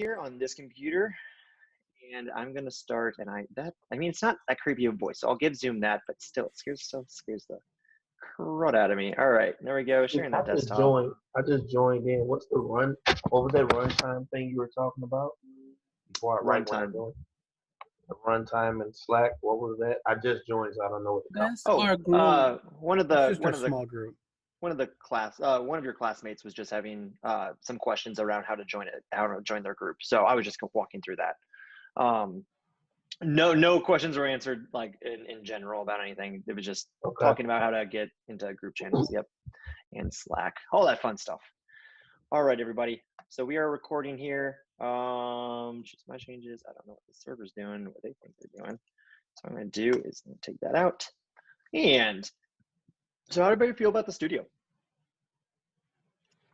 here on this computer, and I'm gonna start. And I mean, it's not that creepy of a voice, so I'll give Zoom that, but still, it scares the crud out of me. All right, there we go. Sharing that desktop. I just joined in. What's the run? What was that runtime thing you were talking about? Before Runtime. The runtime in Slack. What was that? I just joined, so I don't know what the That's our group. one of small group. One of your classmates was just having some questions around how to join their group. So I was just walking through that. No questions were answered like in general about anything. It was just talking about how to get into group channels. Yep. And Slack, all that fun stuff. All right, everybody. So we are recording here. Just my changes. I don't know what the server's doing, what they think they're doing. So what I'm going to do is take that out. And so how do everybody feel about the studio?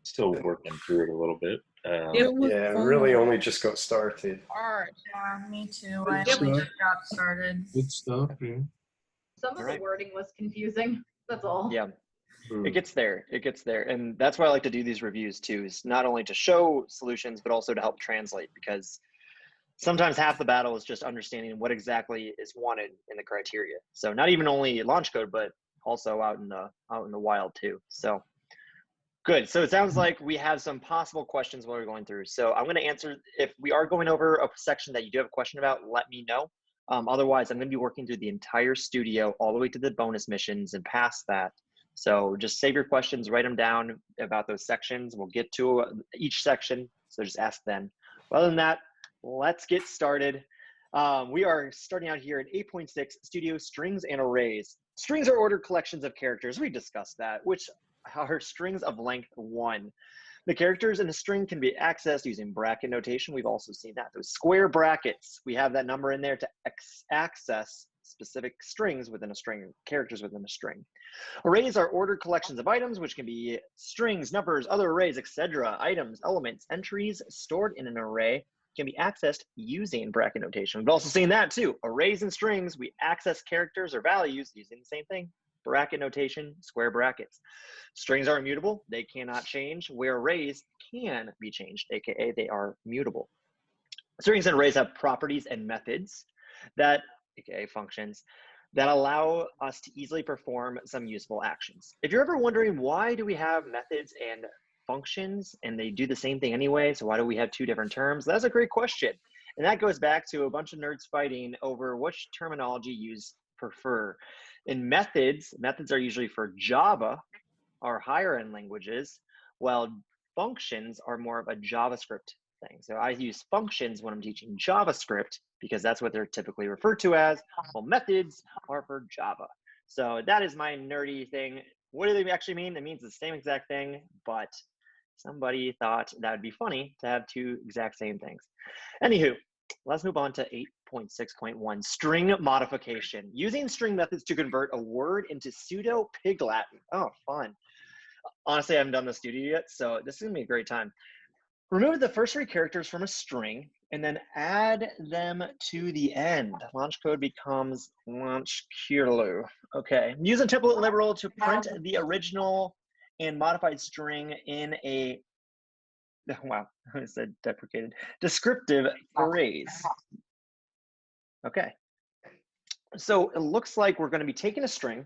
Still working through it a little bit. Really only just got started. Alright, yeah, me too. I only just got started. Good stuff, yeah. Some of the wording was confusing. That's all. Yeah. It gets there. And that's why I like to do these reviews too, is not only to show solutions, but also to help translate, because sometimes half the battle is just understanding what exactly is wanted in the criteria. So not even only launch code, but also out in the wild too. So good. So it sounds like we have some possible questions while we're going through. So I'm going to answer. If we are going over a section that you do have a question about, let me know. Otherwise, I'm going to be working through the entire studio all the way to the bonus missions and past that. So just save your questions, write them down about those sections. We'll get to each section, so just ask then. Other than that, let's get started. We are starting out here at 8.6, Studio Strings and Arrays. Strings are ordered collections of characters. We discussed that, which are strings of length 1. The characters in a string can be accessed using bracket notation. We've also seen that. Those square brackets, we have that number in there to access specific strings within a string, characters within a string. Arrays are ordered collections of items, which can be strings, numbers, other arrays, etc. Items, elements, entries stored in an array can be accessed using bracket notation. We've also seen that too. Arrays and strings, we access characters or values using the same thing. Bracket notation, square brackets. Strings are immutable. They cannot change, where arrays can be changed, aka they are mutable. Strings and arrays have properties and methods that, aka functions, that allow us to easily perform some useful actions. If you're ever wondering why do we have methods and functions and they do the same thing anyway, so why do we have two different terms? That's a great question. And that goes back to a bunch of nerds fighting over which terminology you prefer. In methods are usually for Java or higher end languages, while functions are more of a JavaScript thing. So I use functions when I'm teaching JavaScript because that's what they're typically referred to as, while methods are for Java. So that is my nerdy thing. What do they actually mean? It means the same exact thing, but somebody thought that would be funny to have two exact same things. Anywho, let's move on to 8.6.1, string modification. Using string methods to convert a word into pseudo Pig Latin. Oh, fun. Honestly, I haven't done the studio yet, so this is gonna be a great time. Remove the first 3 characters from a string and then add them to the end. Launch code becomes launch curlu. Okay, use a template literal to print the original and modified string in a, wow, I said deprecated, descriptive phrase. Okay, so it looks like we're going to be taking a string,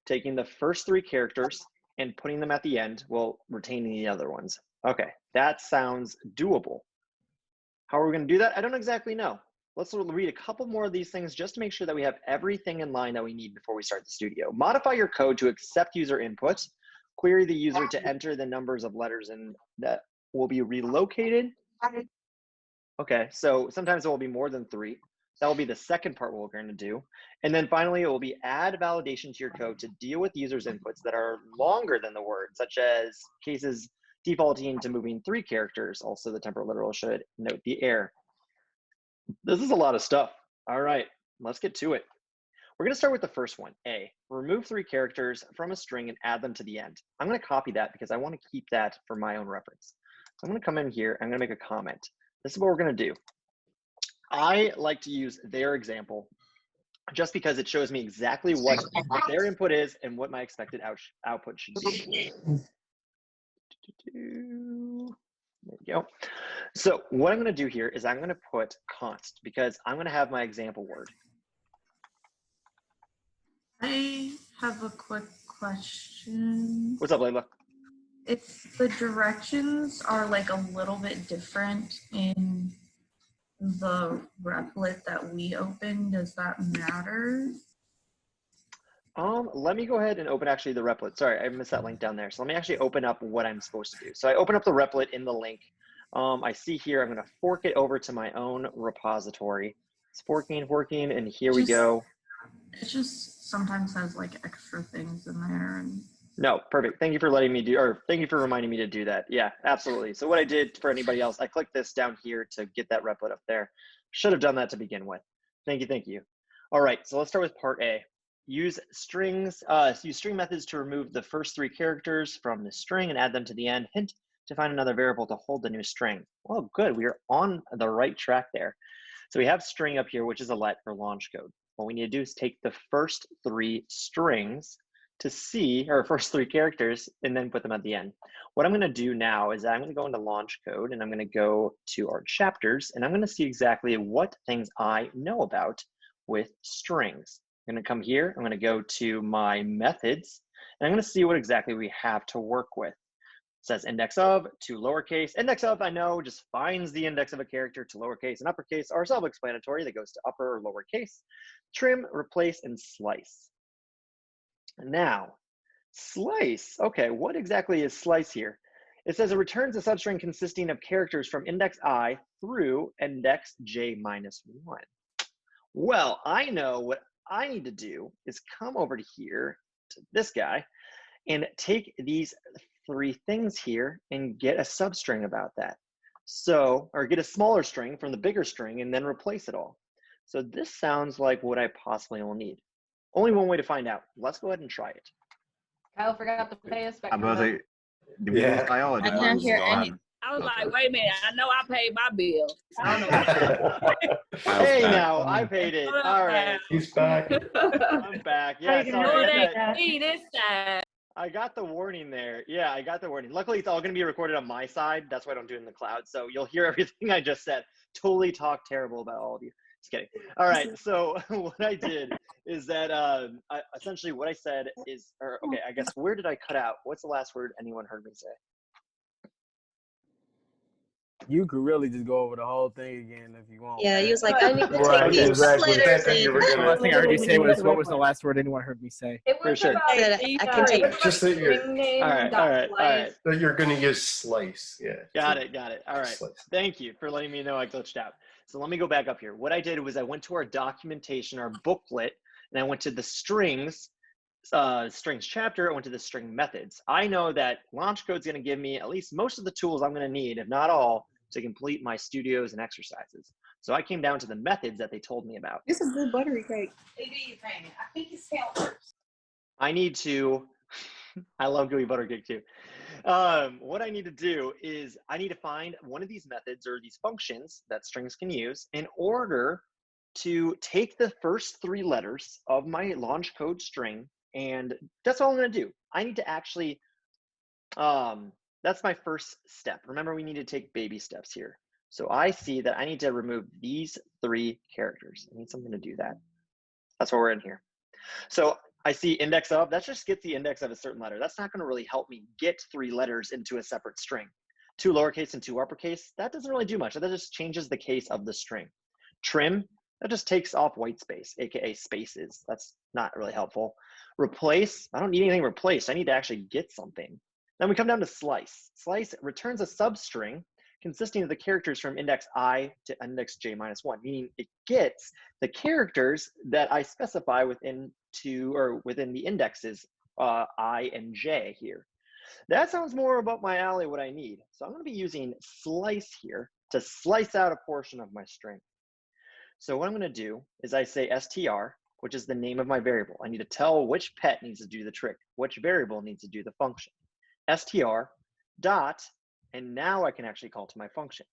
taking the first 3 characters and putting them at the end while retaining the other ones. Okay, that sounds doable. How are we going to do that? I don't exactly know. Let's read a couple more of these things just to make sure that we have everything in line that we need before we start the studio. Modify your code to accept user input. Query the user to enter the numbers of letters and that will be relocated. Okay, so sometimes it will be more than 3. That will be the second part we're going to do. And then finally, it will be add validation to your code to deal with users' inputs that are longer than the word, such as cases defaulting to moving 3 characters. Also, the temporal literal should note the error. This is a lot of stuff. All right, let's get to it. We're going to start with the first one, A. Remove 3 characters from a string and add them to the end. I'm going to copy that because I want to keep that for my own reference. So I'm going to come in here. I'm going to make a comment. This is what we're going to do. I like to use their example just because it shows me exactly what their input is and what my expected output should be. There we go. So what I'm going to do here is I'm going to put const because I'm going to have my example word. I have a quick question. What's up, Layla? If the directions are like a little bit different in the replit that we opened, does that matter? Let me go ahead and open actually the replit. Sorry, I missed that link down there. So let me actually open up what I'm supposed to do. So I open up the replit in the link. I see here, I'm going to fork it over to my own repository. It's forking, and here we go. It just sometimes has like extra things in there. And No, perfect. Thank you for letting me do, or thank you for reminding me to do that. Yeah, absolutely. So what I did for anybody else, I clicked this down here to get that replit up there. Should have done that to begin with. Thank you, thank you. All right, so let's start with part A. Use strings, use string methods to remove the first 3 characters from the string and add them to the end. Hint, to find another variable to hold the new string. Well, good, we are on the right track there. So we have string up here, which is a let for launch code. What we need to do is take the first 3 strings to see, or first 3 characters, and then put them at the end. What I'm gonna do now is I'm gonna go into launch code and I'm gonna go to our chapters and I'm gonna see exactly what things I know about with strings. I'm gonna come here, I'm gonna go to my methods, and I'm gonna see what exactly we have to work with. It says index of to lowercase. Index of, I know, just finds the index of a character to lowercase and uppercase are self-explanatory. That goes to upper or lowercase. Trim, replace, and slice. Now, slice. Okay, what exactly is slice here? It says it returns a substring consisting of characters from index I through index j minus 1. Well, I know what I need to do is come over to here to this guy and take these 3 things here and get a substring about that. So, or get a smaller string from the bigger string and then replace it all. So this sounds like what I possibly will need. Only one way to find out. Let's go ahead and try it. Kyle forgot to pay us back. I'm about to say, did we Yeah. lose Kyle? I can't hear any. I was like, wait a minute, I know I paid my bill. I don't know. Hey, now I paid it. All right, He's back. I'm back. Yeah, You sorry. know I it got ain't that- me this time. I got the warning there. Yeah, I got the warning. Luckily, it's all going to be recorded on my side. That's why I don't do it in the cloud. So you'll hear everything I just said. Totally talk terrible about all of you. Just kidding. All right. So what I did is that essentially what I said is, or okay, I guess where did I cut out? What's the last word anyone heard me say? You could really just go over the whole thing again if you want. Yeah, he was like, I need to Right, take these exactly. letters That you were The gonna- last thing I heard you say was, what was the last word anyone heard me say? It For was sure. about I said, I can take Just that you're- string name All right, dot all right, all right. slice. So you're going to use slice. Yeah. Got it, got it. All right. Slice. Thank you for letting me know I glitched out. So let me go back up here. What I did was I went to our documentation, our booklet, and I went to the strings chapter. I went to the string methods. I know that launch code is going to give me at least most of the tools I'm going to need, if not all, to complete my studios and exercises. So I came down to the methods that they told me about. This is good buttery cake. I think it's helpers. I need to, I love gooey butter cake too. What I need to do is I need to find one of these methods or these functions that strings can use in order to take the first 3 letters of my launch code string, and that's all I'm going to do. I need to actually, that's my first step. Remember, we need to take baby steps here. So I see that I need to remove these 3 characters. I need something to do that. That's why we're in here. So I see index of, that just gets the index of a certain letter. That's not going to really help me get 3 letters into a separate string. 2 lowercase and 2 uppercase, that doesn't really do much. That just changes the case of the string. Trim, that just takes off white space, aka spaces. That's not really helpful. Replace, I don't need anything replaced. I need to actually get something. Then we come down to slice. Slice returns a substring consisting of the characters from index I to index j minus 1, meaning it gets the characters that I specify within the indexes I and j here. That sounds more about my alley, what I need. So I'm going to be using slice here to slice out a portion of my string. So what I'm going to do is I say str, which is the name of my variable. I need to tell which pet needs to do the trick, which variable needs to do the function. Str dot, and now I can actually call to my function.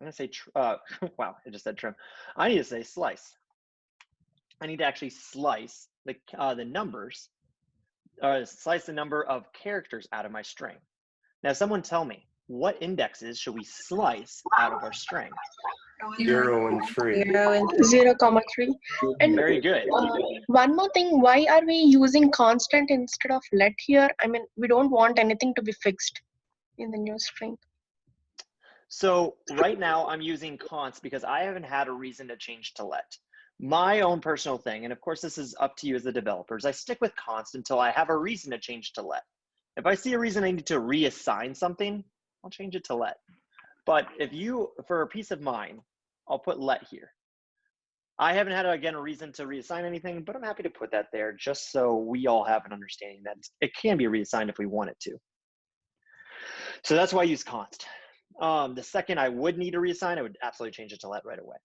I'm going to say, wow, I just said trim. I need to say slice. I need to actually slice the numbers, slice the number of characters out of my string. Now, someone tell me, what indexes should we slice out of our string? 0 and 3. 0 and 0, 3. And Very good. one more thing, why are we using constant instead of let here? I mean, we don't want anything to be fixed in the new string. So right now I'm using const because I haven't had a reason to change to let. My own personal thing, and of course this is up to you as the developers, I stick with const until I have a reason to change to let. If I see a reason I need to reassign something, I'll change it to let. But if you, for a peace of mind, I'll put let here. I haven't had, again, a reason to reassign anything, but I'm happy to put that there just so we all have an understanding that it can be reassigned if we want it to. So that's why I use const. The second I would need to reassign, I would absolutely change it to let right away.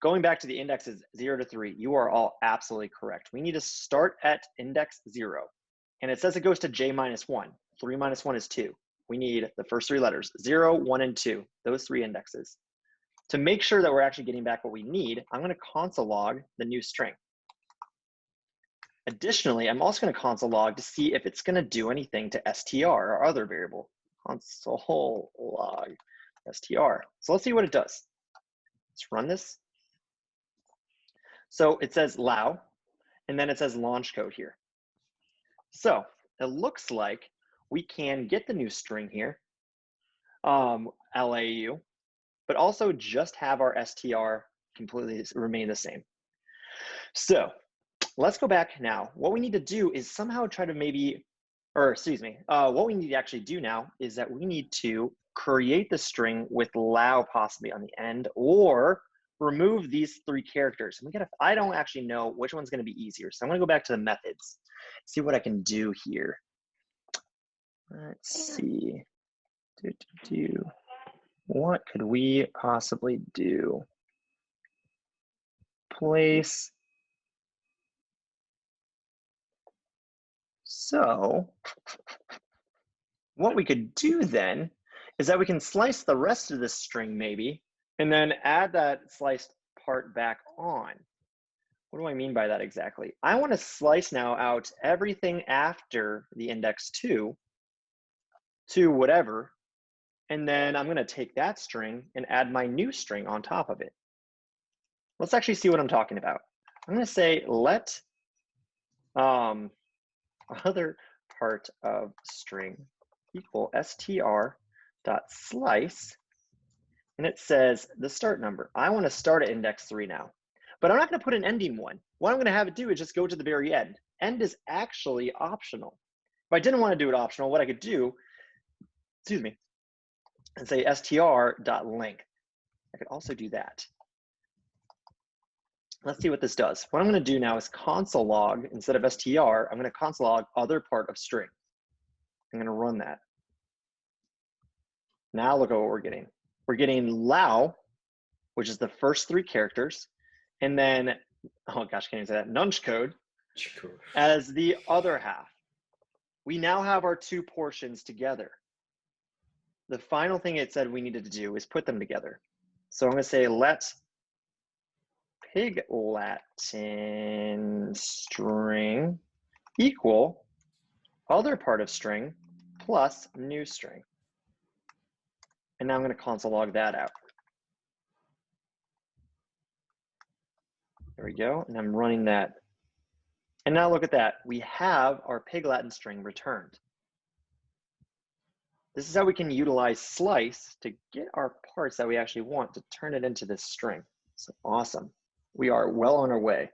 Going back to the indexes 0 to 3, you are all absolutely correct. We need to start at index 0. And it says it goes to j minus 1. 3 minus 1 is 2. We need the first 3 letters, 0, 1, and 2, those 3 indexes. To make sure that we're actually getting back what we need, I'm going to console log the new string. Additionally, I'm also going to console log to see if it's going to do anything to str, our other variable. Console log str. So let's see what it does. Let's run this. So it says allow, and then it says launch code here. So it looks like we can get the new string here, lau, but also just have our str completely remain the same. So let's go back now. What we need to do is somehow try to maybe, or excuse me, what we need to actually do now is that we need to create the string with allow possibly on the end, or remove these 3 characters. And we gotta, I don't actually know which one's gonna be easier. So I'm gonna go back to the methods, see what I can do here. Let's see. What could we possibly do? Place. So what we could do then is that we can slice the rest of this string maybe, and then add that sliced part back on. What do I mean by that exactly? I want to slice now out everything after the index 2 to whatever, and then I'm going to take that string and add my new string on top of it. Let's actually see what I'm talking about. I'm going to say let other part of string equal str dot slice, and it says the start number. I want to start at index 3 now, but I'm not going to put an ending one. What I'm going to have it do is just go to the very end. End is actually optional. If I didn't want to do it optional, what I could do, excuse me, and say str.length. I could also do that. Let's see what this does. What I'm going to do now is console log, instead of str, I'm going to console log other part of string. I'm going to run that. Now look at what we're getting. We're getting lao, which is the first 3 characters, and then, oh gosh, can't even say that, nunch code as the other half. We now have our 2 portions together. The final thing it said we needed to do is put them together. So I'm going to say let pig Latin string equal other part of string plus new string. And now I'm going to console log that out. There we go. And I'm running that. And now look at that. We have our pig Latin string returned. This is how we can utilize slice to get our parts that we actually want to turn it into this string. So awesome. We are well on our way.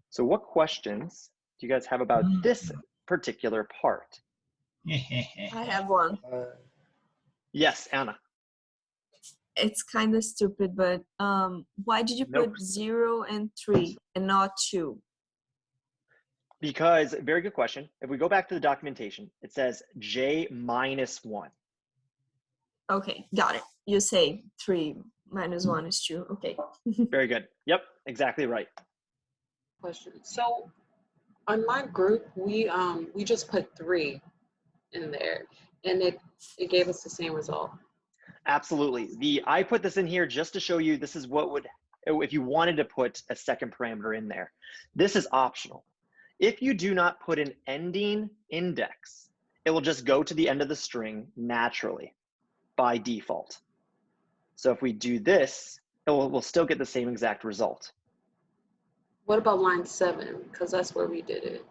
So what questions do you guys have about this particular part? I have one. Yes, Anna. It's kind of stupid, but why did you put 0 and 3 and not 2? Because, very good question. If we go back to the documentation, it says j minus 1. Okay, got it. You say 3 minus 1 is 2. Okay. Very good. Yep, exactly right. Question. So on my group, we just put 3 in there, and it gave us the same result. Absolutely. I put this in here just to show you this is what would, if you wanted to put a second parameter in there. This is optional. If you do not put an ending index, it will just go to the end of the string naturally by default. So if we do this, we'll still get the same exact result. What about line 7? Because that's where we did it.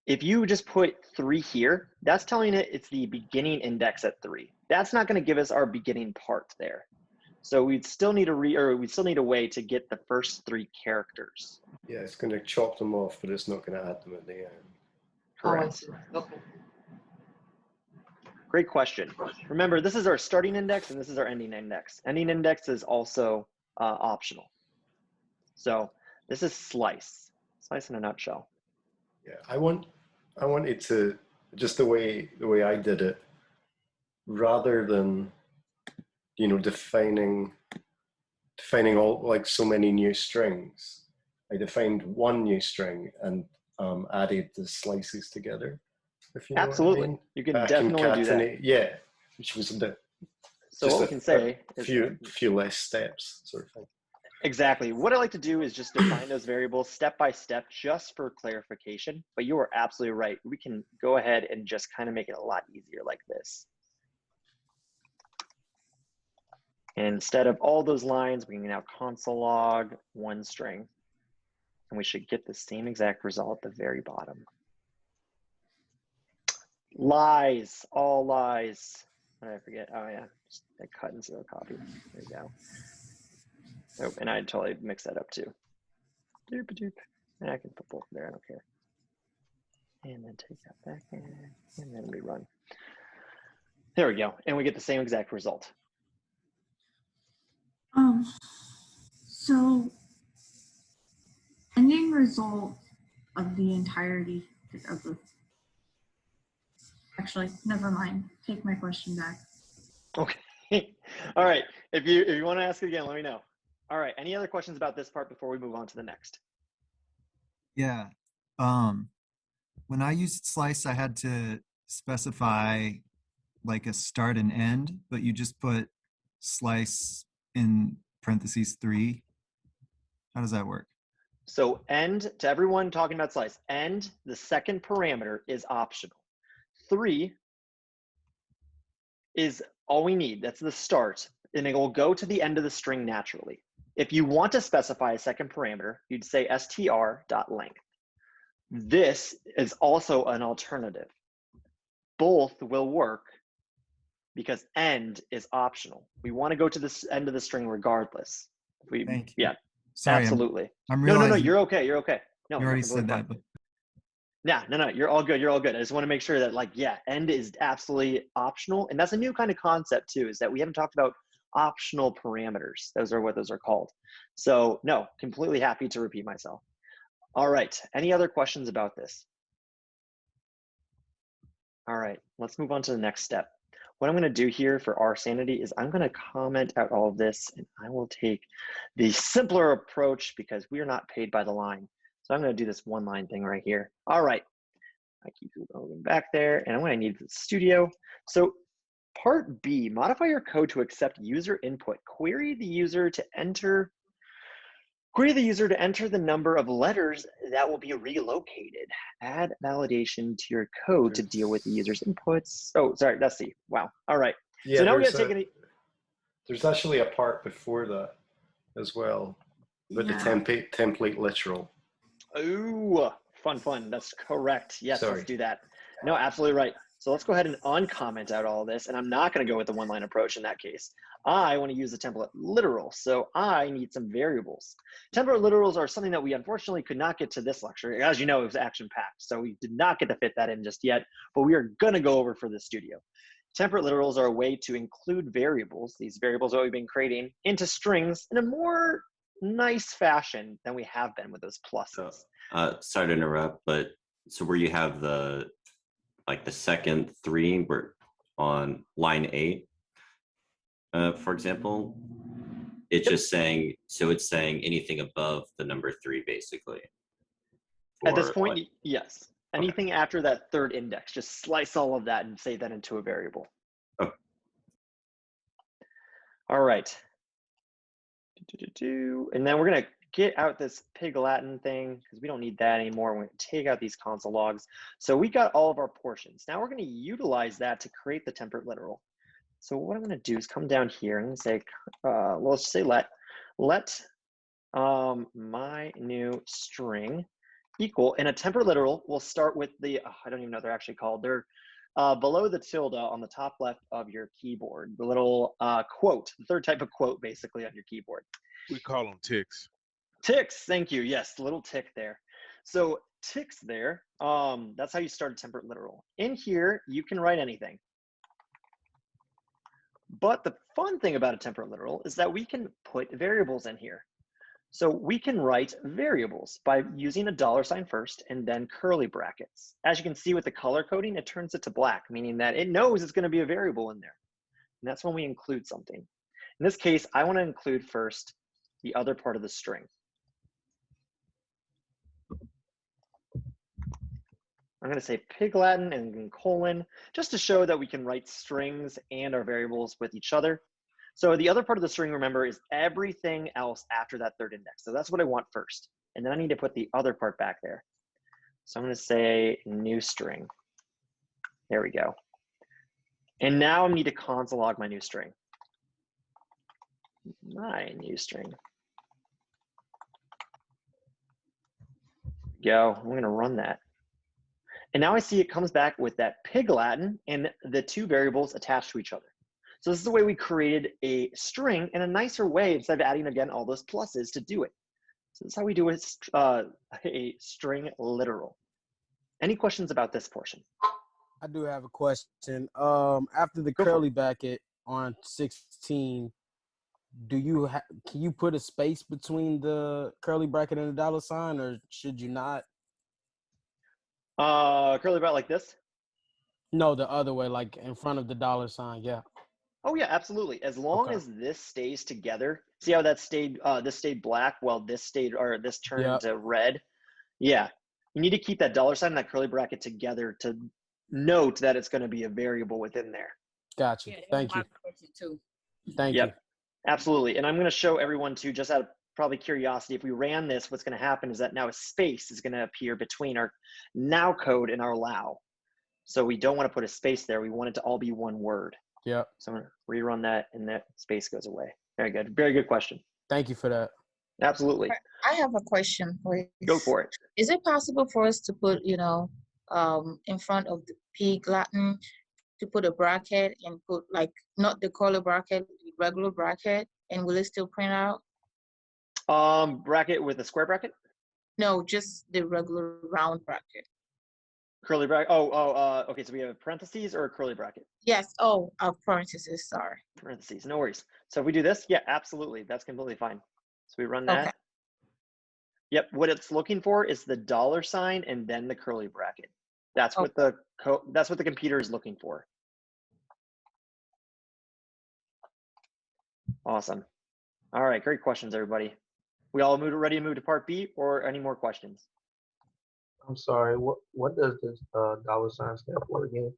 If you just put 3 here, that's telling it it's the beginning index at 3. That's not going to give us our beginning part there. So we'd still need a way to get the first 3 characters. Yeah, it's going to chop them off, but it's not going to add them at the end. Correct. Oh, okay. Great question. Remember, this is our starting index and this is our ending index. Ending index is also optional. So this is slice. Slice in a nutshell. Yeah, I wanted to, just the way I did it, rather than, you know, defining all, like, so many new strings. I defined one new string and added the slices together. If you know Absolutely. what I mean. You can definitely do that. Yeah, which was a bit. So what we can say is few less steps, sort of thing. Exactly. What I like to do is just define those variables step by step, just for clarification. But you are absolutely right. We can go ahead and just kind of make it a lot easier like this. And instead of all those lines, we can now console log one string. And we should get the same exact result at the very bottom. Lies, all lies. What did I forget? Oh yeah, just I cut and zero copy. There you go. Oh, and I totally mixed that up too. Doop doop. And I can put both there, I don't care. And then take that back in, and then rerun. There we go. And we get the same exact result. So ending result of the entirety of the, actually, never mind. Take my question back. Okay. All right. If you want to ask it again, let me know. All right. Any other questions about this part before we move on to the next? Yeah. When I used slice, I had to specify like a start and end, but you just put slice in parentheses 3. How does that work? So end, to everyone talking about slice, end, the second parameter is optional. 3 is all we need. That's the start, and it will go to the end of the string naturally. If you want to specify a second parameter, you'd say str.length. This is also an alternative. Both will work because end is optional. We want to go to the end of the string regardless. Thank you. Yeah, sorry, absolutely. I'm no, realizing you're okay. You're okay. No, you already said that, but yeah, no, you're all good. You're all good. I just want to make sure that, like, yeah, end is absolutely optional. And that's a new kind of concept too, is that we haven't talked about optional parameters. Those are what those are called. So no, completely happy to repeat myself. All right, any other questions about this? All right, let's move on to the next step. What I'm gonna do here for our sanity is I'm gonna comment out all of this, and I will take the simpler approach because we are not paid by the line. So I'm gonna do this one line thing right here. All right, I keep going back there, and I'm gonna need the studio. So part B, modify your code to accept user input. Query the user to enter the number of letters that will be relocated. Add validation to your code to deal with the user's inputs. Oh, sorry, that's C. Wow. All right. Yeah, so now we gotta take any. There's actually a part before that as well, with the template literal. Ooh, fun. That's correct. Yes, Sorry. Let's do that. No, absolutely right. So let's go ahead and uncomment out all this, and I'm not going to go with the one-line approach in that case. I want to use the template literal, so I need some variables. Template literals are something that we unfortunately could not get to this lecture. As you know, it was action-packed, so we did not get to fit that in just yet, but we are going to go over for the studio. Template literals are a way to include variables, these variables that we've been creating, into strings in a more nice fashion than we have been with those pluses. Sorry to interrupt, but so where you have the second 3 on line 8, for example, it's just saying, so it's saying anything above the number 3 basically. At this point, yes. Anything after that third index, just slice all of that and save that into a variable. Oh. All right. And then we're gonna get out this Pig Latin thing because we don't need that anymore. We're going to take out these console logs. So we got all of our portions. Now we're going to utilize that to create the temperate literal. So what I'm going to do is come down here and say, well, let's say let my new string equal, and a temperate literal will start with the, I don't even know what they're actually called. They're below the tilde on the top left of your keyboard, the little quote, the third type of quote basically on your keyboard. We call them ticks. Ticks, thank you. Yes, little tick there. So ticks there, that's how you start a temperate literal. In here, you can write anything. But the fun thing about a temperate literal is that we can put variables in here. So we can write variables by using a $sign first and then curly brackets. As you can see with the color coding, it turns it to black, meaning that it knows it's going to be a variable in there. And that's when we include something. In this case, I want to include first the other part of the string. I'm going to say Pig Latin and then colon, just to show that we can write strings and our variables with each other. So the other part of the string, remember, is everything else after that third index. So that's what I want first. And then I need to put the other part back there. So I'm going to say new string. There we go. And now I need to console log my new string. My new string. Go. I'm going to run that. And now I see it comes back with that Pig Latin and the two variables attached to each other. So this is the way we created a string in a nicer way instead of adding, again, all those pluses to do it. So this is how we do a string literal. Any questions about this portion? I do have a question. After the curly bracket on 16, can you put a space between the curly bracket and the $sign, or should you not? Curly bracket like this? No, the other way, like in front of the $sign. Yeah. Oh yeah, absolutely. As long as this stays together. See how that stayed? This stayed black while this stayed, or this turned to red. Yeah, you need to keep that $sign and that curly bracket together to note that it's going to be a variable within there. Gotcha. Thank you. Thank you. Absolutely. And I'm going to show everyone too, just out of probably curiosity, if we ran this, what's going to happen is that now a space is going to appear between our now code and our allow. So we don't want to put a space there. We want it to all be one word. Yeah. So I'm going to rerun that and that space goes away. Very good. Very good question. Thank you for that. Absolutely. I have a question, please. Go for it. Is it possible for us to put, in front of the Pig Latin, to put a bracket and put like, not the color bracket, the regular bracket, and will it still print out? Bracket with a square bracket? No, just the regular round bracket. Curly bracket. Okay. So we have parentheses or a curly bracket? Yes. Parentheses. Sorry. Parentheses. No worries. So if we do this, yeah, absolutely. That's completely fine. So we run that. Okay. Yep. What it's looking for is the $sign and then the curly bracket. That's what the computer is looking for. Awesome. All right. Great questions, everybody. We all ready to move to part B, or any more questions? I'm sorry. What does this $sign stand for again?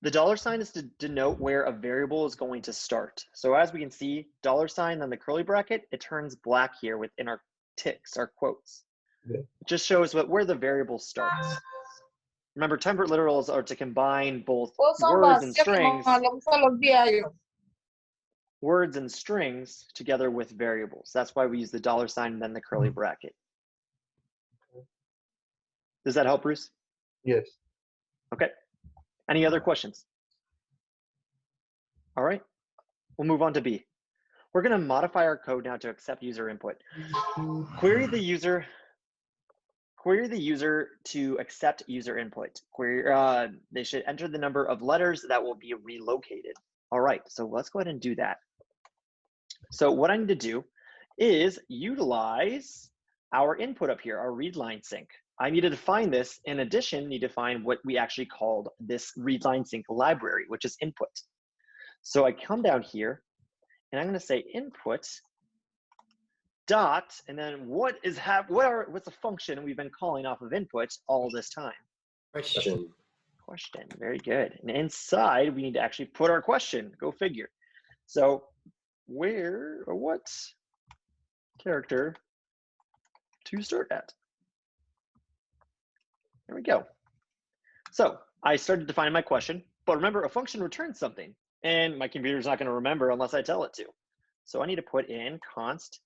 The $sign is to denote where a variable is going to start. So as we can see, $sign, then the curly bracket, it turns black here within our ticks, our quotes. Yeah. It just shows where the variable starts. Remember, temperate literals are to combine both words and strings. Words and strings together with variables. That's why we use the $sign and then the curly bracket. Does that help, Bruce? Yes. Okay. Any other questions? All right. We'll move on to B. We're going to modify our code now to accept user input. Query the user to accept user input. They should enter the number of letters that will be relocated. All right. So let's go ahead and do that. So what I need to do is utilize our input up here, our read line sync. I need to define this. In addition, need to define what we actually called this read line sync library, which is input. So I come down here and I'm going to say input dot, and then what's the function we've been calling off of input all this time? Question. Question. Very good. And inside we need to actually put our question. Go figure. So what character to start at. There we go. So I started defining my question, but remember, a function returns something, and my computer's not going to remember unless I tell it to. So I need to put in const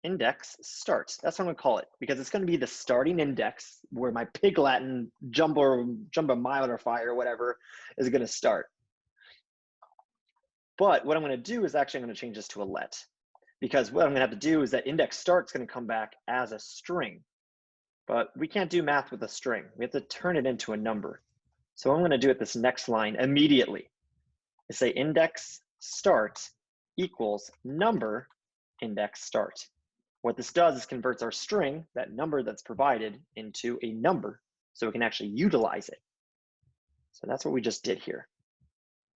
index start. That's what I'm going to call it, because it's going to be the starting index where my pig Latin jump a mile or fire or whatever is going to start. But what I'm going to do is actually I'm going to change this to a let, because what I'm going to have to do is that index start is going to come back as a string. But we can't do math with a string. We have to turn it into a number. So what I'm going to do at this next line immediately is say index start equals number index start. What this does is converts our string, that number that's provided, into a number so we can actually utilize it. So that's what we just did here.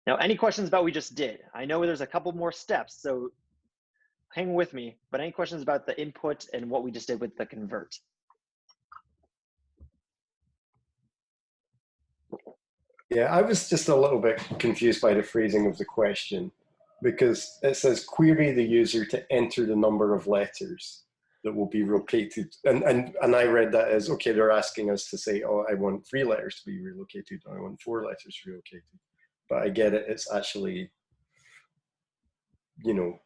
Now, any questions about what we just did? I know there's a couple more steps, so hang with me, but any questions about the input and what we just did with the convert? Yeah, I was just a little bit confused by the phrasing of the question, because it says query the user to enter the number of letters that will be relocated. And I read that as, okay, they're asking us to say, oh, I want 3 letters to be relocated, or I want 4 letters relocated. But I get it, it's actually, you know,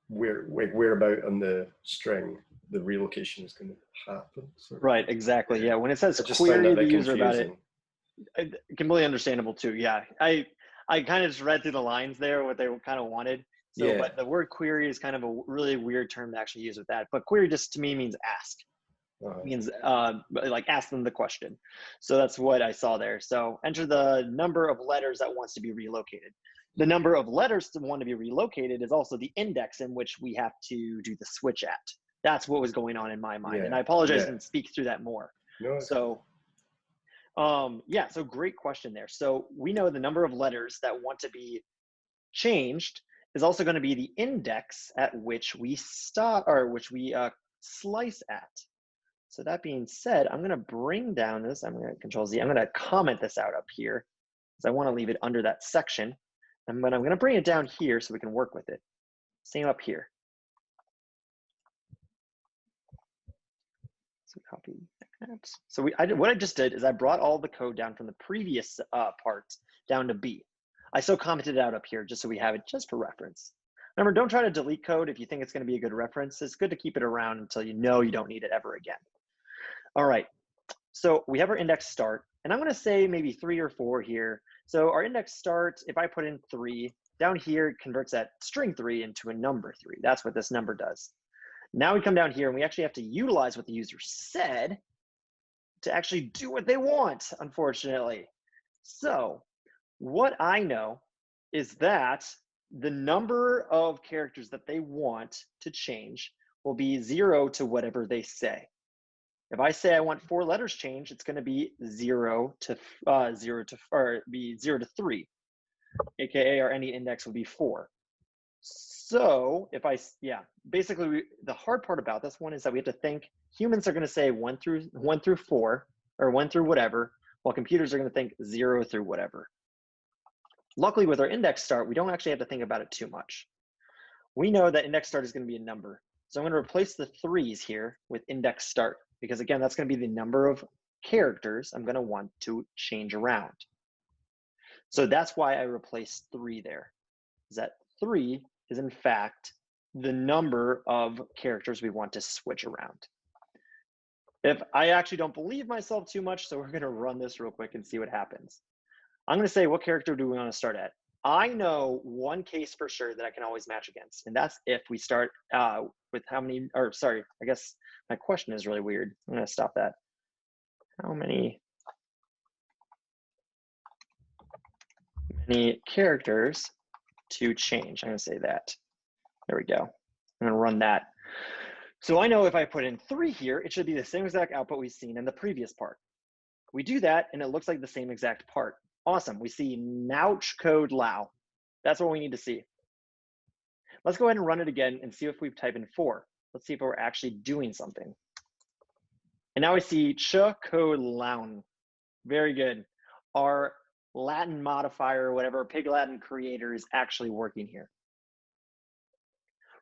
where about on the string the relocation is going to happen. So, right, exactly. Yeah, when it says I just found query that the user confusing. about it, completely understandable too. Yeah, I kind of just read through the lines there what they kind of wanted. So, Yeah. but the word query is kind of a really weird term to actually use with that. But query just to me means ask. It means like ask them the question. So that's what I saw there. So enter the number of letters that wants to be relocated. The number of letters to want to be relocated is also the index in which we have to do the switch at. That's what was going on in my mind. Yeah, And I apologize, I yeah. didn't speak through that more. No, so yeah, so great question there. So we know the number of letters that want to be changed is also going to be the index at which we stop, or which we slice at. So that being said, I'm going to bring down this. I'm going to Control Z. I'm going to comment this out up here because I want to leave it under that section. But I'm going to bring it down here so we can work with it. Same up here. So copy that. So what I just did is I brought all the code down from the previous parts down to B. I still commented it out up here just so we have it just for reference. Remember, don't try to delete code if you think it's going to be a good reference. It's good to keep it around until you know you don't need it ever again. All right, so we have our index start, and I'm going to say maybe 3 or 4 here. So our index start, if I put in 3, down here it converts that string 3 into a number 3. That's what this number does. Now we come down here and we actually have to utilize what the user said to actually do what they want, unfortunately. So what I know is that the number of characters that they want to change will be 0 to whatever they say. If I say I want 4 letters changed, it's going to be 0 to 3, aka our any index would be 4. So if basically the hard part about this one is that we have to think humans are going to say 1 through 4 or 1 through whatever, while computers are going to think 0 through whatever. Luckily, with our index start, we don't actually have to think about it too much. We know that index start is going to be a number. So I'm going to replace the 3's here with index start, because again, that's going to be the number of characters I'm going to want to change around. So that's why I replaced 3 there, is that 3 is in fact the number of characters we want to switch around. If I actually don't believe myself too much, so we're going to run this real quick and see what happens. I'm going to say, what character do we want to start at? I know one case for sure that I can always match against, and that's if we start with how many, or sorry, I guess my question is really weird. I'm going to stop that. How many characters to change? I'm going to say that. There we go. I'm going to run that. So I know if I put in 3 here, it should be the same exact output we've seen in the previous part. We do that, and it looks like the same exact part. Awesome. We see Nouch code Lao. That's what we need to see. Let's go ahead and run it again and see if we type in 4. Let's see if we're actually doing something. And now we see Ch code Laun. Very good. Our Latin modifier, or whatever, Pig Latin creator is actually working here.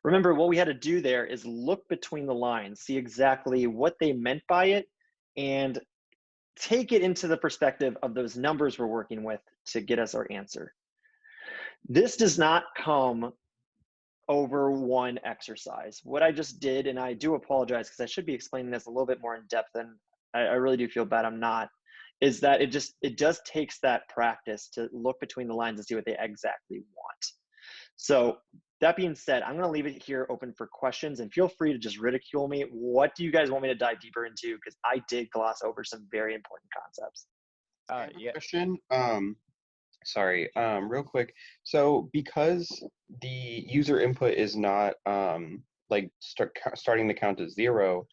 Remember, what we had to do there is look between the lines, see exactly what they meant by it, and take it into the perspective of those numbers we're working with to get us our answer. This does not come over one exercise. What I just did, and I do apologize because I should be explaining this a little bit more in depth, and I really do feel bad I'm not, is that it does takes that practice to look between the lines and see what they exactly want. So that being said, I'm going to leave it here open for questions, and feel free to just ridicule me. What do you guys want me to dive deeper into? Because I did gloss over some very important concepts. Yeah. Question. Sorry. Real quick. So because the user input is not like starting the count at 0,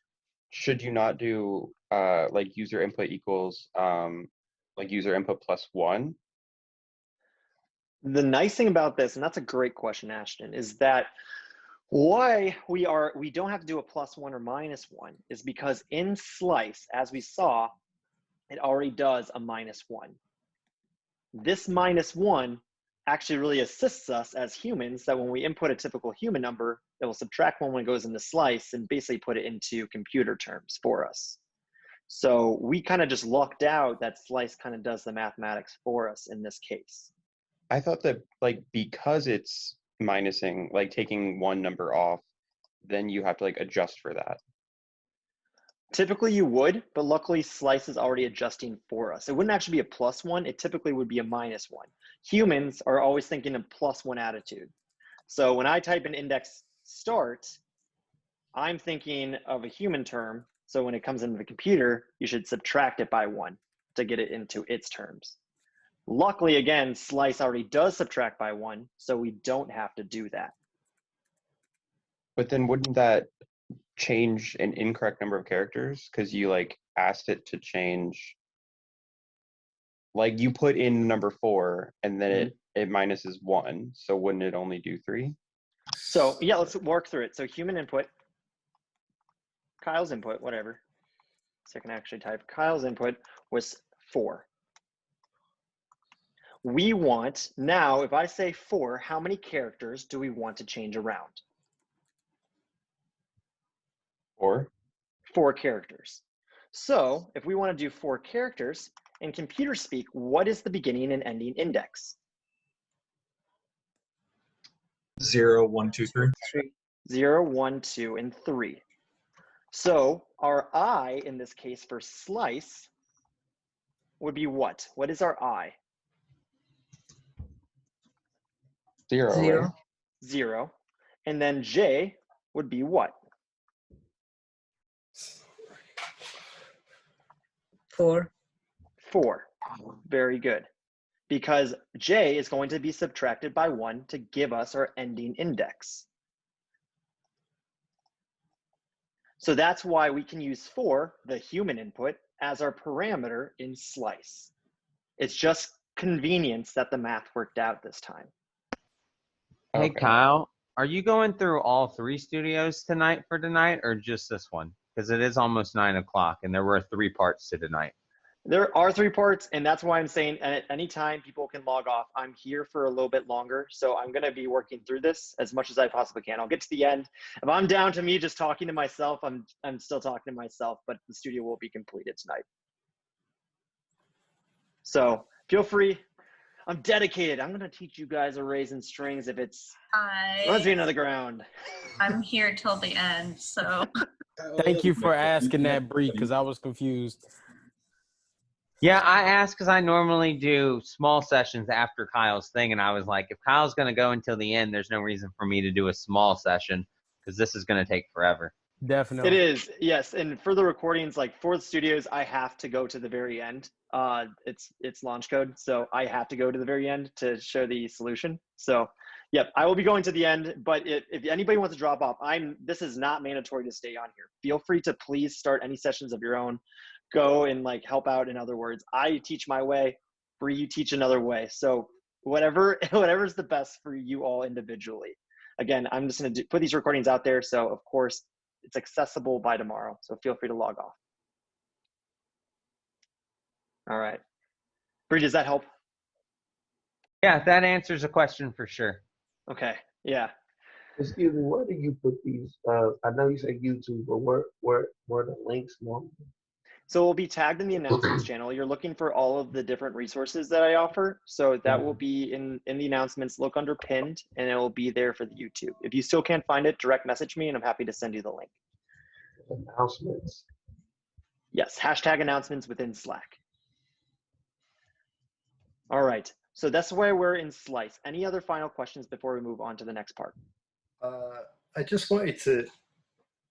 should you not do like user input equals like user input plus 1? The nice thing about this, and that's a great question, Ashton, is that why we don't have to do a +1 or -1 is because in slice, as we saw, it already does a -1. This -1 actually really assists us as humans, that when we input a typical human number, it will subtract 1 when it goes into slice and basically put it into computer terms for us. So we kind of just lucked out that slice kind of does the mathematics for us in this case. I thought that like because it's minusing, like taking one number off, then you have to like adjust for that. Typically you would, but luckily slice is already adjusting for us. It wouldn't actually be a +1, it typically would be a -1. Humans are always thinking a +1 attitude. So when I type in index start, I'm thinking of a human term. So when it comes into the computer, you should subtract it by 1 to get it into its terms. Luckily, again, slice already does subtract by 1, so we don't have to do that. But then wouldn't that change an incorrect number of characters? Because you like asked it to change, like you put in number 4 and then it minuses 1. So wouldn't it only do 3? So yeah, let's work through it. So human input, Kyle's input, whatever. So I can actually type Kyle's input was 4. We want, now if I say 4, how many characters do we want to change around? 4. 4 characters. So if we want to do 4 characters, in computer speak, what is the beginning and ending index? 0, 1, 2, 3. 0, 1, 2, and 3. So our I, in this case for slice, would be what? What is our I? 0. 0. Right? 0. And then J would be what? 4. 4. Very good. Because J is going to be subtracted by 1 to give us our ending index. So that's why we can use 4, the human input, as our parameter in slice. It's just convenience that the math worked out this time. Hey, Okay. Kyle, are you going through all 3 studios tonight or just this one? Because it is almost 9 o'clock and there were 3 parts to tonight. There are 3 parts, and that's why I'm saying at any time people can log off. I'm here for a little bit longer, so I'm going to be working through this as much as I possibly can. I'll get to the end. If I'm down to me just talking to myself, I'm still talking to myself, but the studio will be completed tonight. So feel free. I'm dedicated. I'm going to teach you guys arrays and strings if it's runs me another ground. I'm here till the end, so. Thank you for asking that, Bree, because I was confused. Yeah, I asked because I normally do small sessions after Kyle's thing, and I was like, if Kyle's going to go until the end, there's no reason for me to do a small session because this is going to take forever. Definitely. It is, yes. And for the recordings, like for the studios, I have to go to the very end. It's launch code, so I have to go to the very end to show the solution. So, yep, I will be going to the end. But if anybody wants to drop off, this is not mandatory to stay on here. Feel free to please start any sessions of your own. Go and like help out. In other words, I teach my way, Bree, you teach another way. So whatever's the best for you all individually. Again, I'm just going to put these recordings out there. So of course it's accessible by tomorrow. So feel free to log off. All right. Bree, does that help? Yeah, that answers a question for sure. Okay. Yeah. Excuse me, where do you put these? I know you said YouTube, but where are the links normally? So we'll be tagged in the announcements channel. You're looking for all of the different resources that I offer. So that will be in the announcements. Look under pinned, and it will be there for the YouTube. If you still can't find it, direct message me, and I'm happy to send you the link. Announcements. Yes, hashtag announcements within Slack. All right, so that's why we're in Slice. Any other final questions before we move on to the next part? I just wanted to,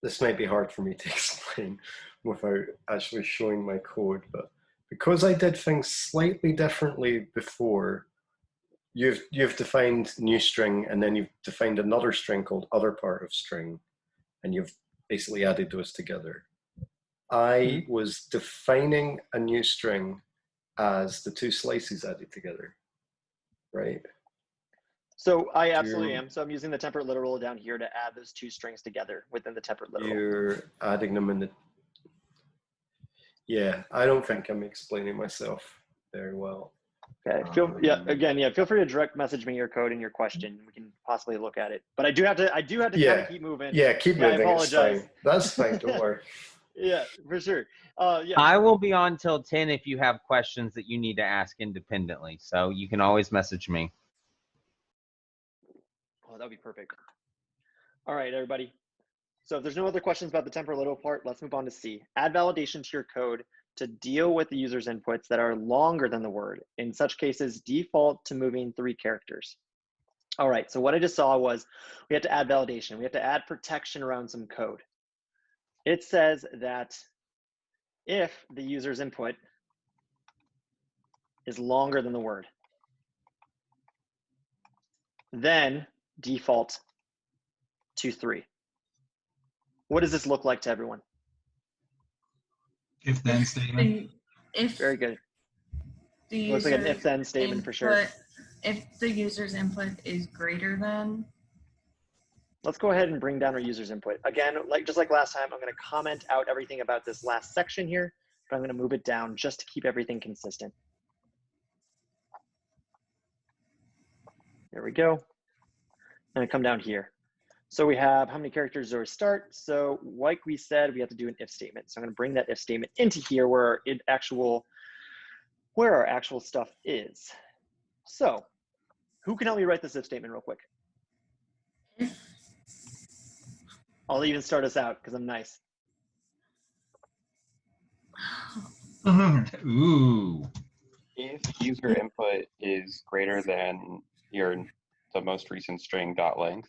this might be hard for me to explain without actually showing my code, but because I did things slightly differently before, you've defined new string, and then you've defined another string called other part of string, and you've basically added those together. I was defining a new string as the two slices added together, right? So I absolutely am. So I'm using the temperate literal down here to add those two strings together within the temperate literal. You're adding them in the, yeah, I don't think I'm explaining myself very well. Okay, feel free to direct message me your code and your question. We can possibly look at it. But I do have to Yeah. kind of keep moving. Yeah, keep moving. I apologize. It's fine. That's fine, don't worry. Yeah, for sure. Yeah. I will be on till 10 if you have questions that you need to ask independently. So you can always message me. Oh, that would be perfect. All right, everybody. So if there's no other questions about the temperate literal part, let's move on to C. Add validation to your code to deal with the user's inputs that are longer than the word. In such cases, default to moving 3 characters. All right, so what I just saw was we have to add validation. We have to add protection around some code. It says that if the user's input is longer than the word, then default to 3. What does this look like to everyone? If then statement. Very good. The Looks like an if then statement for sure. If the user's input is greater than. Let's go ahead and bring down our user's input. Again, just like last time, I'm going to comment out everything about this last section here, but I'm going to move it down just to keep everything consistent. There we go. And I come down here. So we have how many characters do we start? So like we said, we have to do an if statement. So I'm going to bring that if statement into here where our actual stuff is. So who can help me write this if statement real quick? I'll even start us out because I'm nice. Ooh. If user input is greater than the most recent string dot length,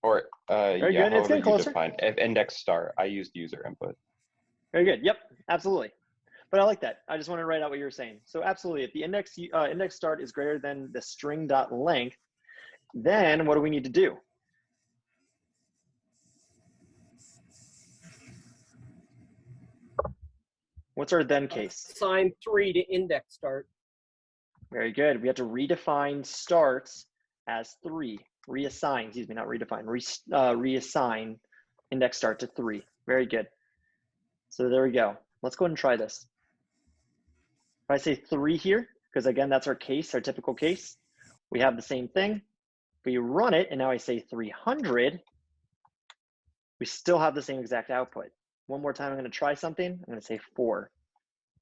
or Very yeah, good. It's however getting you closer. define. If index start, I used user input. Very good. Yep, absolutely. But I like that. I just want to write out what you were saying. So absolutely, if the index start is greater than the string dot length, then what do we need to do? What's our then case? Assign 3 to index start. Very good. We have to redefine starts as 3. Reassign, excuse me, not redefine. Reassign index start to 3. Very good. So there we go. Let's go ahead and try this. If I say 3 here, because again, that's our case, our typical case, we have the same thing. We run it, and now I say 300, we still have the same exact output. One more time, I'm going to try something. I'm going to say 4,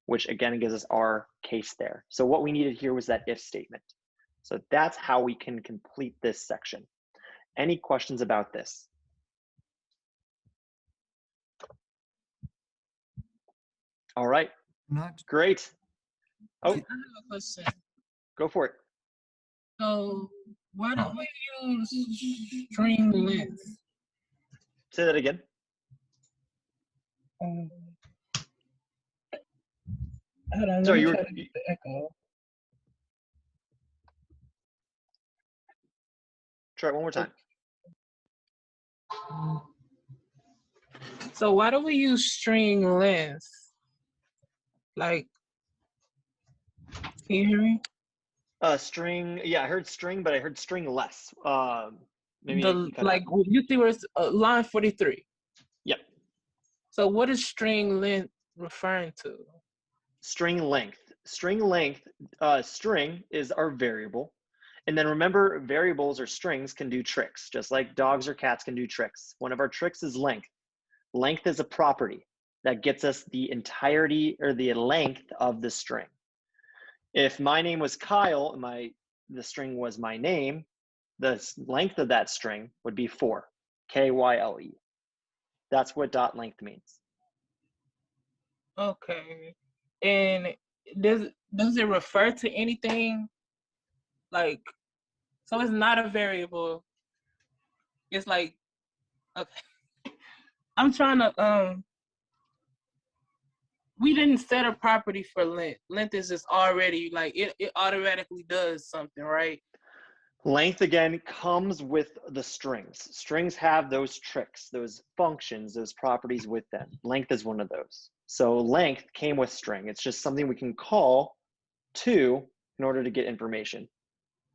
which again gives us our case there. So what we needed here was that if statement. So that's how we can complete this section. Any questions about this? All right. Great. Oh, I have a question. Go for it. So why don't we use string length? Say that again. Hold on, Sorry, let me try to get the echo. Try it one more time. So why do we use string length? Like, can you hear me? String, yeah, I heard string, but I heard string less. Maybe like you see where it's line 43. Yep. So what is string length referring to? String length. String length, string is our variable, And then remember, variables or strings can do tricks, just like dogs or cats can do tricks. One of our tricks is length. Length is a property that gets us the entirety or the length of the string. If my name was Kyle and the string was my name, the length of that string would be 4, K-Y-L-E. That's what dot length means. Okay. And does it refer to anything? Like, so it's not a variable. It's like, okay. I'm trying to we didn't set a property for length. Length is just already like it automatically does something, right? Length, again, comes with the strings. Strings have those tricks, those functions, those properties with them. Length is one of those. So length came with string. It's just something we can call to in order to get information.